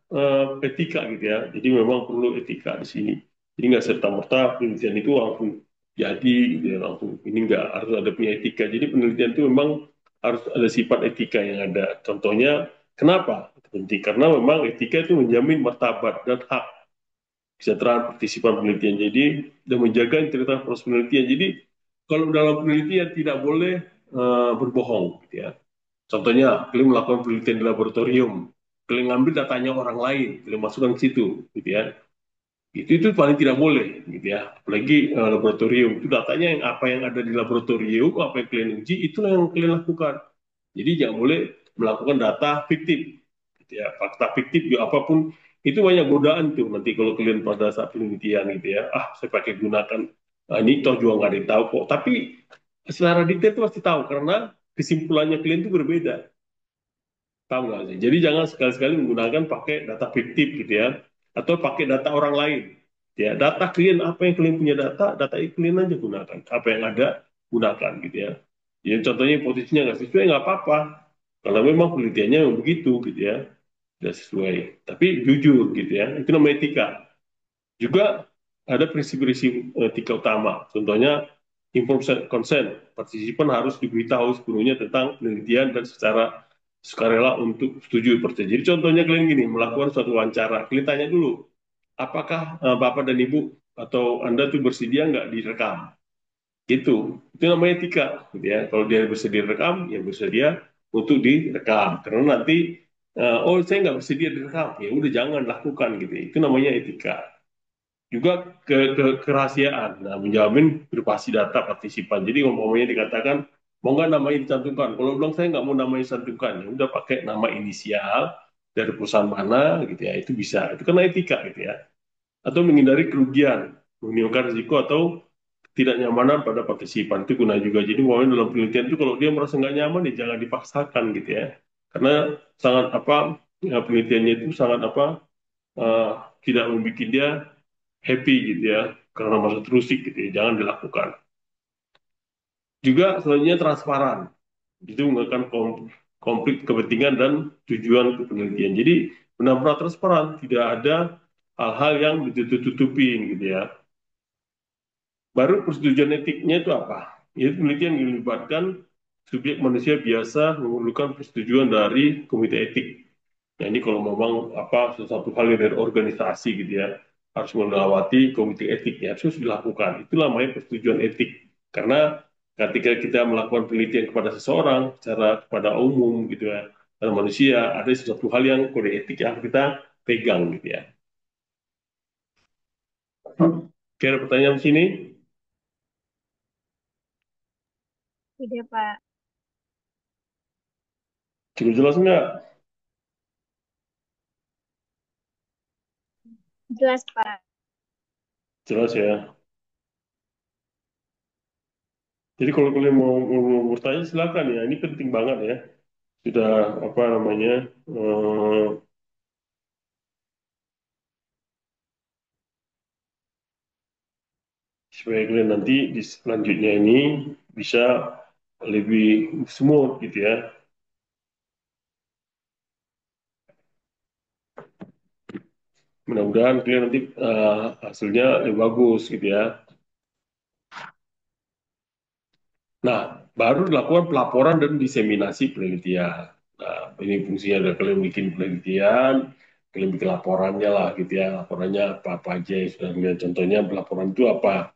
Speaker 1: etika, gitu ya. Jadi memang perlu etika di sini. Jadi nggak serta-merta penelitian itu langsung jadi, gitu ya, langsung ini nggak harus ada punya etika. Jadi penelitian itu memang harus ada sifat etika yang ada. Contohnya, kenapa? Itu penting karena memang etika itu menjamin martabat dan hak kesejahteraan partisipan penelitian. Jadi dan menjaga integritas proses penelitian. Jadi kalau dalam penelitian tidak boleh berbohong, gitu ya. Contohnya, kalian melakukan penelitian di laboratorium, kalian ngambil datanya orang lain, kalian masukkan ke situ, gitu ya. Itu paling tidak boleh, gitu ya. Apalagi laboratorium, itu datanya yang apa yang ada di laboratorium, apa yang kalian uji, itulah yang kalian lakukan. Jadi jangan boleh melakukan data fiktif, gitu ya. Fakta fiktif juga apapun, itu banyak godaan tuh nanti kalau kalian pada saat penelitian, gitu ya. Ah, saya pakai gunakan, ini toh juga nggak ada yang tahu kok. Tapi secara detail itu pasti tahu karena kesimpulannya kalian itu berbeda. Tahu nggak sih? Jadi jangan sekali-sekali menggunakan pakai data fiktif, gitu ya, atau pakai data orang lain. Ya, data klien, apa yang klien punya data klien aja gunakan. Apa yang ada gunakan, gitu ya. Jadi contohnya posisinya nggak sesuai, nggak apa-apa. Karena memang penelitiannya memang begitu, gitu ya, tidak sesuai. Tapi jujur, gitu ya. Itu namanya etika. Juga ada prinsip-prinsip etika utama. Contohnya informed consent. Partisipan harus diberitahu sepenuhnya tentang penelitian dan secara sukarela untuk setuju percaya. Jadi contohnya kalian gini, melakukan suatu wawancara, kalian tanya dulu, apakah Bapak dan Ibu atau Anda tuh bersedia nggak direkam? Gitu. Itu namanya etika. Gitu ya. Kalau dia bersedia direkam, ya bersedia untuk direkam. Karena nanti, oh saya nggak bersedia direkam, ya udah jangan lakukan gitu. Itu namanya etika. Juga kerahasiaan, nah, menjamin privasi data partisipan. Jadi umpamanya dikatakan mau nggak namanya dicantumkan, kalau bilang saya nggak mau namanya dicantumkan, ya udah pakai nama inisial dari perusahaan mana, gitu ya, itu bisa, itu karena etika, gitu ya. Atau menghindari kerugian, menimbulkan risiko atau tidak nyamanan pada partisipan, itu guna juga. Jadi umpamanya dalam penelitian itu kalau dia merasa nggak nyaman, ya jangan dipaksakan, gitu ya, karena sangat apa, ya, penelitiannya itu sangat apa, uh, tidak membuat dia happy, gitu ya, karena masa terusik, gitu ya, jangan dilakukan. Juga selanjutnya transparan, itu menggunakan konflik kepentingan dan tujuan penelitian. Jadi benar-benar transparan, tidak ada hal-hal yang ditutup-tutupin, gitu ya. Baru persetujuan etiknya itu apa? Itu penelitian yang melibatkan subjek manusia biasa memerlukan persetujuan dari komite etik. Nah, ini kalau memang apa sesuatu hal yang dari organisasi, gitu ya, harus melewati komite etik, ya harus dilakukan. Itulah namanya persetujuan etik. Karena ketika kita melakukan penelitian kepada seseorang, secara kepada umum, gitu ya, dan manusia, ada sesuatu hal yang kode etik yang kita pegang, gitu ya. Oke, ada pertanyaan di sini?
Speaker 3: Tidak, Pak.
Speaker 1: Cukup jelas nggak?
Speaker 3: Jelas, Pak.
Speaker 1: Jelas ya. Jadi kalau kalian mau bertanya silakan ya. Ini penting banget ya. Sudah apa namanya? eh, Supaya kalian nanti di selanjutnya ini bisa lebih smooth gitu ya. Mudah-mudahan kalian nanti hasilnya lebih bagus gitu ya. Nah, baru dilakukan pelaporan dan diseminasi penelitian. Nah, ini fungsinya adalah kalian bikin penelitian, kalian bikin laporannya lah gitu ya. Laporannya apa-apa aja yang sudah kalian. Contohnya laporan itu apa?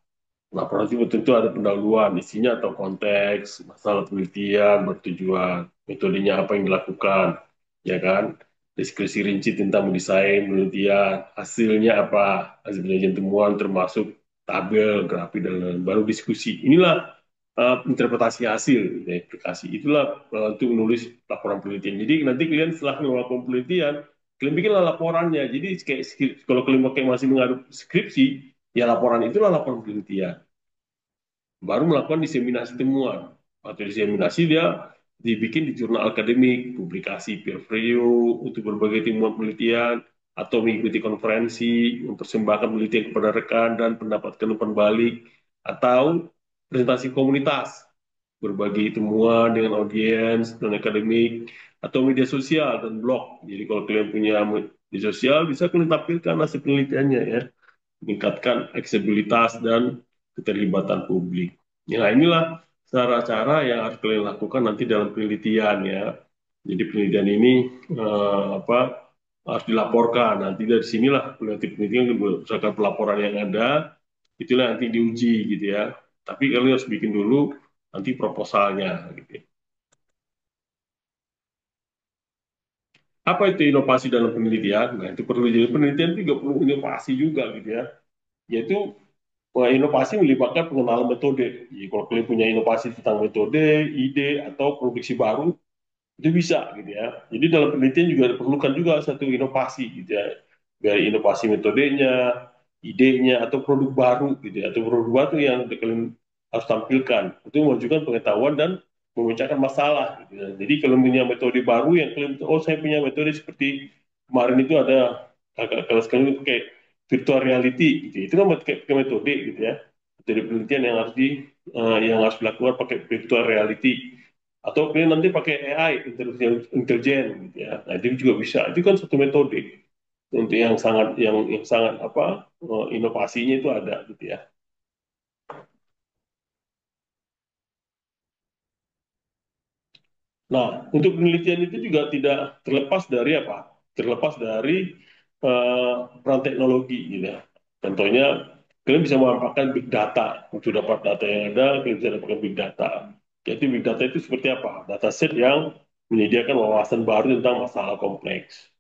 Speaker 1: Laporan itu tentu ada pendahuluan, isinya atau konteks, masalah penelitian, bertujuan, metodenya apa yang dilakukan, ya kan? Deskripsi rinci tentang mendesain penelitian, hasilnya apa, hasil penelitian temuan termasuk tabel, grafik, dan lain-lain. Baru diskusi. Inilah interpretasi hasil, ya, aplikasi. Itulah untuk menulis laporan penelitian. Jadi nanti kalian setelah melakukan penelitian, kalian bikinlah laporannya. Jadi kayak kalau kalian pakai masih mengaduk skripsi, ya laporan itulah laporan penelitian baru melakukan diseminasi temuan. Atau diseminasi dia dibikin di jurnal akademik, publikasi peer review untuk berbagai temuan penelitian, atau mengikuti konferensi, mempersembahkan penelitian kepada rekan dan mendapatkan umpan balik, atau presentasi komunitas, berbagi temuan dengan audiens dan akademik, atau media sosial dan blog. Jadi kalau kalian punya media sosial, bisa kalian tampilkan hasil penelitiannya ya meningkatkan aksesibilitas dan keterlibatan publik. Nah, inilah cara-cara yang harus kalian lakukan nanti dalam penelitian ya. Jadi penelitian ini apa harus dilaporkan. Nanti dari sinilah penelitian berdasarkan pelaporan yang ada, itulah nanti diuji gitu ya. Tapi kalian harus bikin dulu nanti proposalnya gitu. Apa itu inovasi dalam penelitian? Nah, itu perlu jadi penelitian juga perlu inovasi juga gitu ya. Yaitu inovasi melibatkan pengenalan metode. Jadi kalau kalian punya inovasi tentang metode, ide, atau produksi baru, itu bisa gitu ya. Jadi dalam penelitian juga diperlukan juga satu inovasi gitu ya. Dari inovasi metodenya, idenya, atau produk baru gitu ya. Atau produk baru yang kalian harus tampilkan. Itu menunjukkan pengetahuan dan memecahkan masalah gitu ya. Jadi kalau punya metode baru yang kalian, oh saya punya metode seperti kemarin itu ada kalau sekali pakai virtual reality gitu. Itu kan pakai metode gitu ya. Metode penelitian yang harus yang harus dilakukan pakai virtual reality atau kalian nanti pakai AI intelijen gitu ya. Nah, itu juga bisa. Itu kan satu metode untuk yang sangat apa inovasinya itu ada gitu ya. Nah, untuk penelitian itu juga tidak terlepas dari apa? Terlepas dari peran teknologi gitu ya. Contohnya kalian bisa memanfaatkan big data. Untuk dapat data yang ada, kalian bisa dapatkan big data. Jadi big data itu seperti apa? Dataset yang menyediakan wawasan baru tentang masalah kompleks.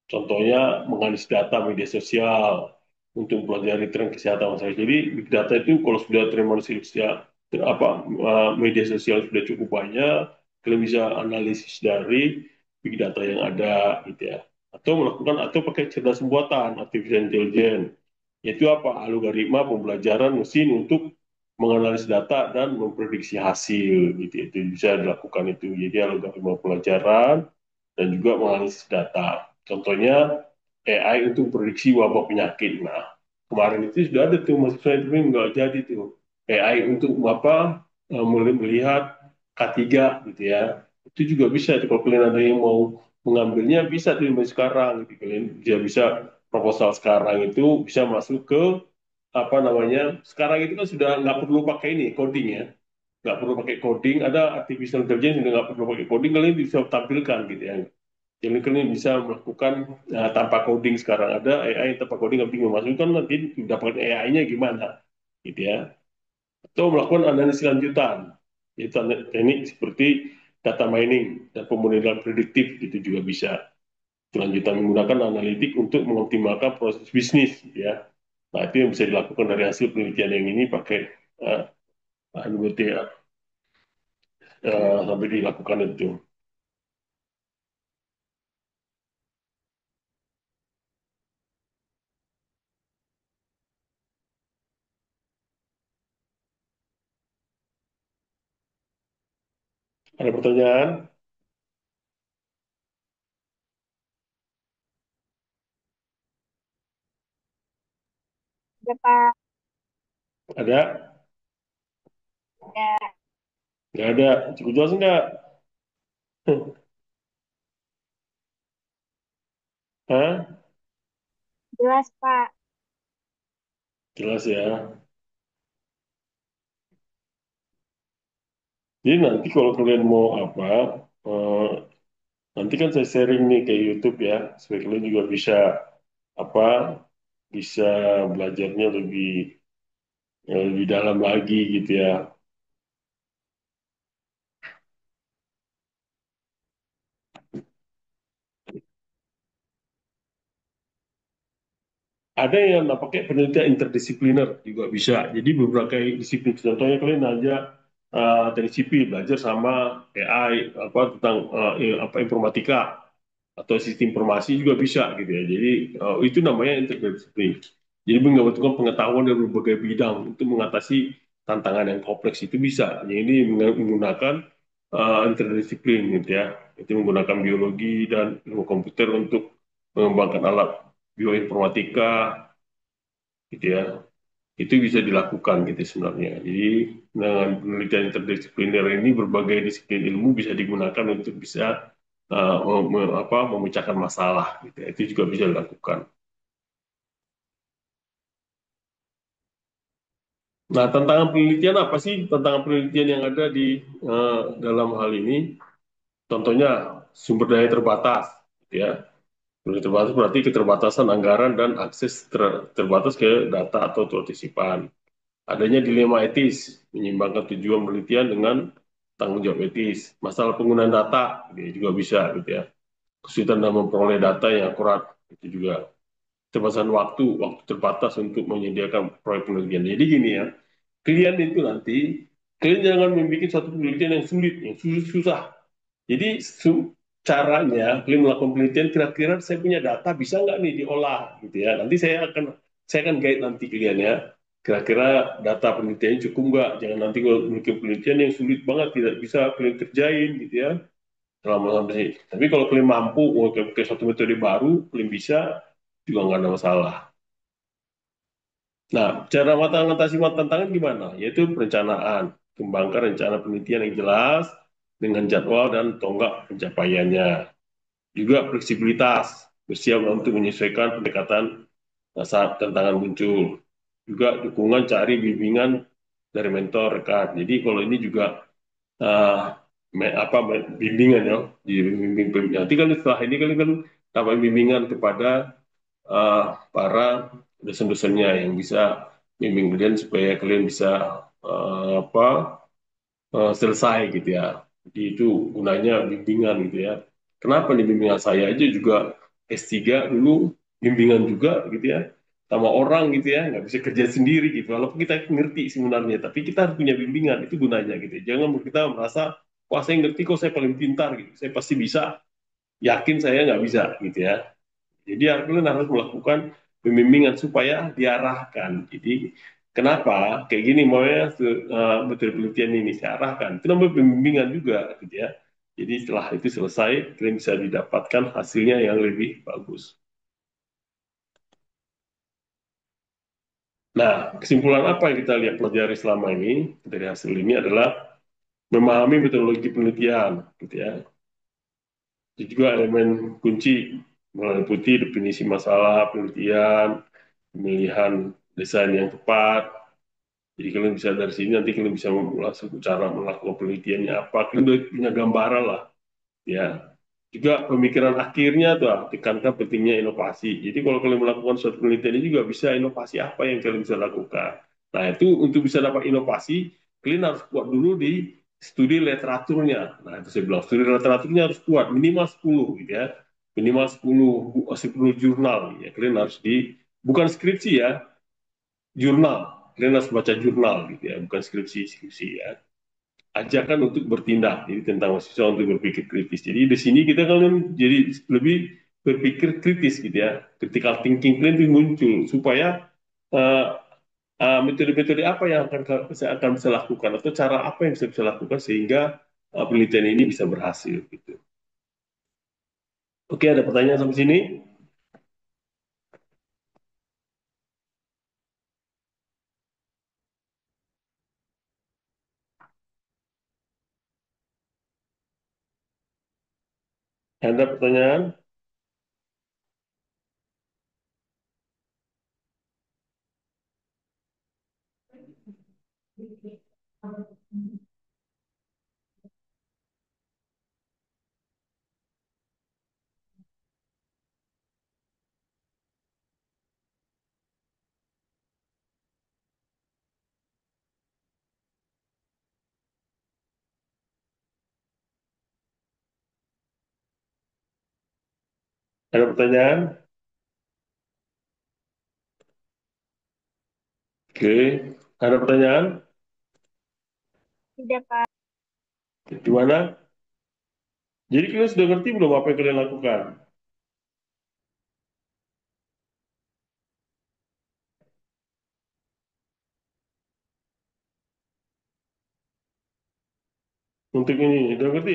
Speaker 1: Contohnya menganalisis data media sosial untuk mempelajari tren kesehatan masyarakat. Jadi big data itu kalau sudah tren manusia media sosial sudah cukup banyak, kalian bisa analisis dari big data yang ada gitu ya. Atau melakukan atau pakai cerdas buatan artificial intelligence yaitu apa algoritma pembelajaran mesin untuk menganalisis data dan memprediksi hasil gitu itu bisa dilakukan itu jadi algoritma pelajaran dan juga menganalisis data. Contohnya AI untuk prediksi wabah penyakit. Nah, kemarin itu sudah ada tuh mahasiswa itu nggak jadi tuh AI untuk apa melihat K3 gitu ya. Itu juga bisa tuh, kalau kalian ada yang mau mengambilnya bisa tuh mulai sekarang gitu. Kalian dia bisa proposal sekarang itu bisa masuk ke apa namanya sekarang itu kan sudah nggak perlu pakai ini coding ya nggak perlu pakai coding ada artificial intelligence sudah nggak perlu pakai coding kalian bisa tampilkan gitu ya jadi kalian bisa melakukan tanpa coding sekarang ada AI tanpa coding nanti memasukkan nanti dapatkan AI-nya gimana gitu ya atau melakukan analisis lanjutan itu teknik seperti data mining dan pemodelan prediktif itu juga bisa lanjutan menggunakan analitik untuk mengoptimalkan proses bisnis gitu ya nah itu yang bisa dilakukan dari hasil penelitian yang ini pakai uh, anggota sampai dilakukan itu Ada pertanyaan?
Speaker 2: Ada Pak.
Speaker 1: Ada?
Speaker 2: Ya,
Speaker 1: Nggak ada. Cukup jelas nggak? Hah?
Speaker 2: jelas Pak.
Speaker 1: Jelas ya. Jadi nanti kalau kalian mau apa, eh, nanti kan saya sharing nih ke YouTube ya, supaya kalian juga bisa apa, bisa belajarnya lebih dalam lagi gitu ya. Ada yang pakai penelitian interdisipliner juga bisa. Jadi beberapa disiplin. Contohnya kalian aja teknik sipil belajar sama AI apa tentang apa informatika atau sistem informasi juga bisa gitu ya. Jadi itu namanya interdisiplin. Jadi menggabungkan pengetahuan dari berbagai bidang untuk mengatasi tantangan yang kompleks itu bisa. Jadi ini menggunakan interdisiplin gitu ya. Itu menggunakan biologi dan ilmu komputer untuk mengembangkan alat bioinformatika gitu ya, itu bisa dilakukan gitu sebenarnya. Jadi dengan penelitian interdisipliner ini berbagai disiplin ilmu bisa digunakan untuk bisa memecahkan masalah gitu ya. Itu juga bisa dilakukan. Nah, tantangan penelitian apa sih? Tantangan penelitian yang ada di dalam hal ini, contohnya sumber daya terbatas, gitu ya. Sumber daya terbatas berarti keterbatasan anggaran dan akses terbatas ke data atau partisipan. Adanya dilema etis, menyeimbangkan tujuan penelitian dengan tanggung jawab etis. Masalah penggunaan data, juga bisa gitu ya. Kesulitan dalam memperoleh data yang akurat, itu juga. Keterbatasan waktu terbatas untuk menyediakan proyek penelitian. Jadi gini ya, kalian itu nanti, kalian jangan membuat satu penelitian yang sulit, yang susah. Jadi caranya kalian melakukan penelitian kira-kira saya punya data bisa nggak nih diolah gitu ya. Nanti saya akan guide nanti kalian ya. Kira-kira data penelitiannya cukup nggak? Jangan nanti kalau bikin penelitian yang sulit banget tidak bisa kalian kerjain gitu ya. Selama sampai tapi kalau kalian mampu mau pakai satu metode baru, kalian bisa juga nggak ada masalah. Nah, cara mengatasi tantangan gimana? Yaitu perencanaan, kembangkan rencana penelitian yang jelas dengan jadwal dan tonggak pencapaiannya. Juga fleksibilitas, bersiap untuk menyesuaikan pendekatan saat tantangan muncul. Juga dukungan cari bimbingan dari mentor rekan. Jadi kalau ini juga uh, bimbingan ya, dibimbing. Nanti kan setelah ini kan dapat bimbingan kepada para dosen-dosennya yang bisa bimbing kalian supaya kalian bisa selesai gitu ya. Jadi itu gunanya bimbingan gitu ya. Kenapa nih bimbingan saya aja juga S3 dulu bimbingan juga gitu ya. Sama orang gitu ya, nggak bisa kerja sendiri gitu. Walaupun kita ngerti sebenarnya, tapi kita harus punya bimbingan, itu gunanya gitu. Jangan kita merasa, wah saya ngerti kok saya paling pintar gitu. Saya pasti bisa, yakin saya nggak bisa gitu ya. Jadi kalian harus melakukan pembimbingan supaya diarahkan. Jadi kenapa kayak gini maunya betul penelitian ini saya arahkan. Itu namanya pembimbingan juga gitu ya. Jadi setelah itu selesai, kalian bisa didapatkan hasilnya yang lebih bagus. Nah, kesimpulan apa yang kita lihat pelajari selama ini dari hasil ini adalah memahami metodologi penelitian, gitu ya. Itu juga elemen kunci meliputi definisi masalah penelitian, pemilihan desain yang tepat. Jadi kalian bisa dari sini nanti kalian bisa langsung cara melakukan penelitiannya apa. Kalian udah punya gambaran lah, ya. Juga pemikiran akhirnya tuh tekankan pentingnya inovasi. Jadi kalau kalian melakukan suatu penelitian ini juga bisa inovasi apa yang kalian bisa lakukan. Nah itu untuk bisa dapat inovasi, kalian harus kuat dulu di studi literaturnya. Nah itu saya bilang studi literaturnya harus kuat minimal 10 gitu ya. Minimal 10 jurnal ya. Kalian harus bukan skripsi ya, jurnal. Kalian harus baca jurnal gitu ya, bukan skripsi ya. Ajakan untuk bertindak, jadi tentang mahasiswa untuk berpikir kritis. Jadi di sini kita kan jadi lebih berpikir kritis gitu ya. Critical thinking kalian itu muncul supaya uh, metode-metode apa yang akan bisa lakukan atau cara apa yang bisa lakukan sehingga penelitian ini bisa berhasil gitu. Oke, ada pertanyaan sampai sini? Ada pertanyaan? Ada pertanyaan? Oke, ada pertanyaan?
Speaker 3: Tidak, Pak.
Speaker 1: Gimana? Jadi kalian sudah ngerti belum apa yang kalian lakukan? Untuk ini, sudah ngerti?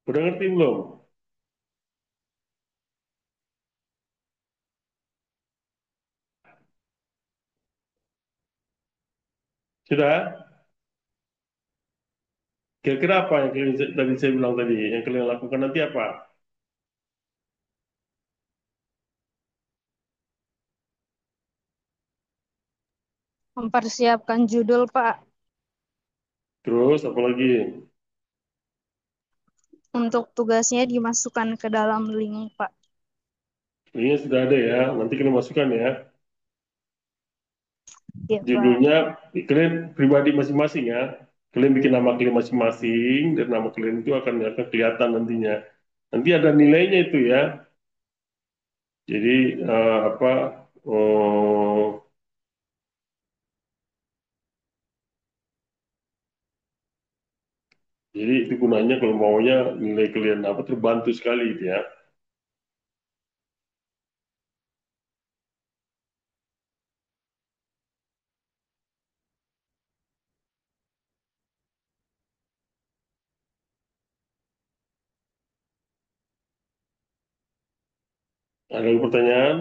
Speaker 1: Udah ngerti belum? Sudah? Kira-kira apa yang tadi saya bilang tadi? Yang kalian lakukan nanti apa?
Speaker 3: Mempersiapkan judul, Pak,
Speaker 1: Terus apa lagi?
Speaker 3: untuk tugasnya dimasukkan ke dalam link, Pak.
Speaker 1: Ini sudah ada ya. Nanti kalian masukkan ya.
Speaker 3: Ya, Pak.
Speaker 1: Judulnya kalian pribadi masing-masing ya. Kalian bikin nama kalian masing-masing dan nama kalian itu akan kelihatan nantinya. Nanti ada nilainya itu ya. Jadi apa? Oh, jadi itu gunanya kalau maunya nilai kalian apa terbantu sekali gitu ya. Ada pertanyaan?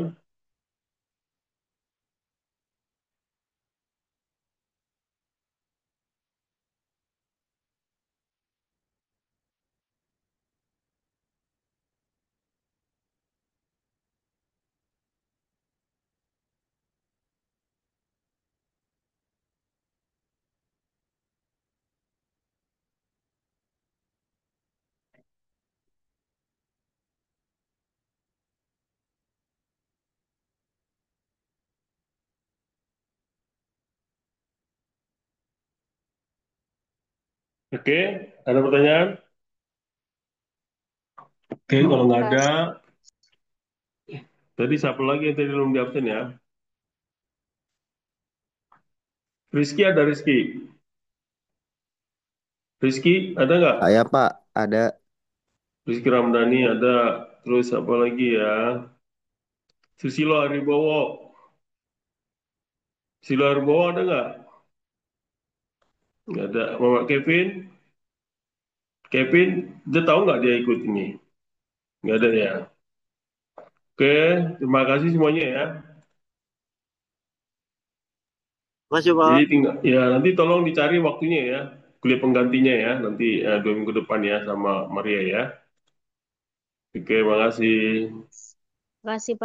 Speaker 1: Oke, ada pertanyaan? Oke, kalau nggak ada, tadi siapa lagi yang tadi belum di absen ya? Rizky ada Rizky? Rizky ada nggak?
Speaker 6: Saya Pak, ada.
Speaker 1: Rizky Ramdhani ada. Terus apa lagi ya? Susilo Aribowo. Susilo Aribowo ada nggak? Nggak ada. Mama Kevin? Kevin, dia tahu nggak dia ikut ini? Nggak ada ya. Oke, terima kasih semuanya ya.
Speaker 6: Makasih Pak.
Speaker 1: Jadi tinggal, ya nanti tolong dicari waktunya ya. Kuliah penggantinya ya. Nanti 2 minggu depan ya sama Maria ya. Oke, makasih.
Speaker 3: Terima kasih, Pak.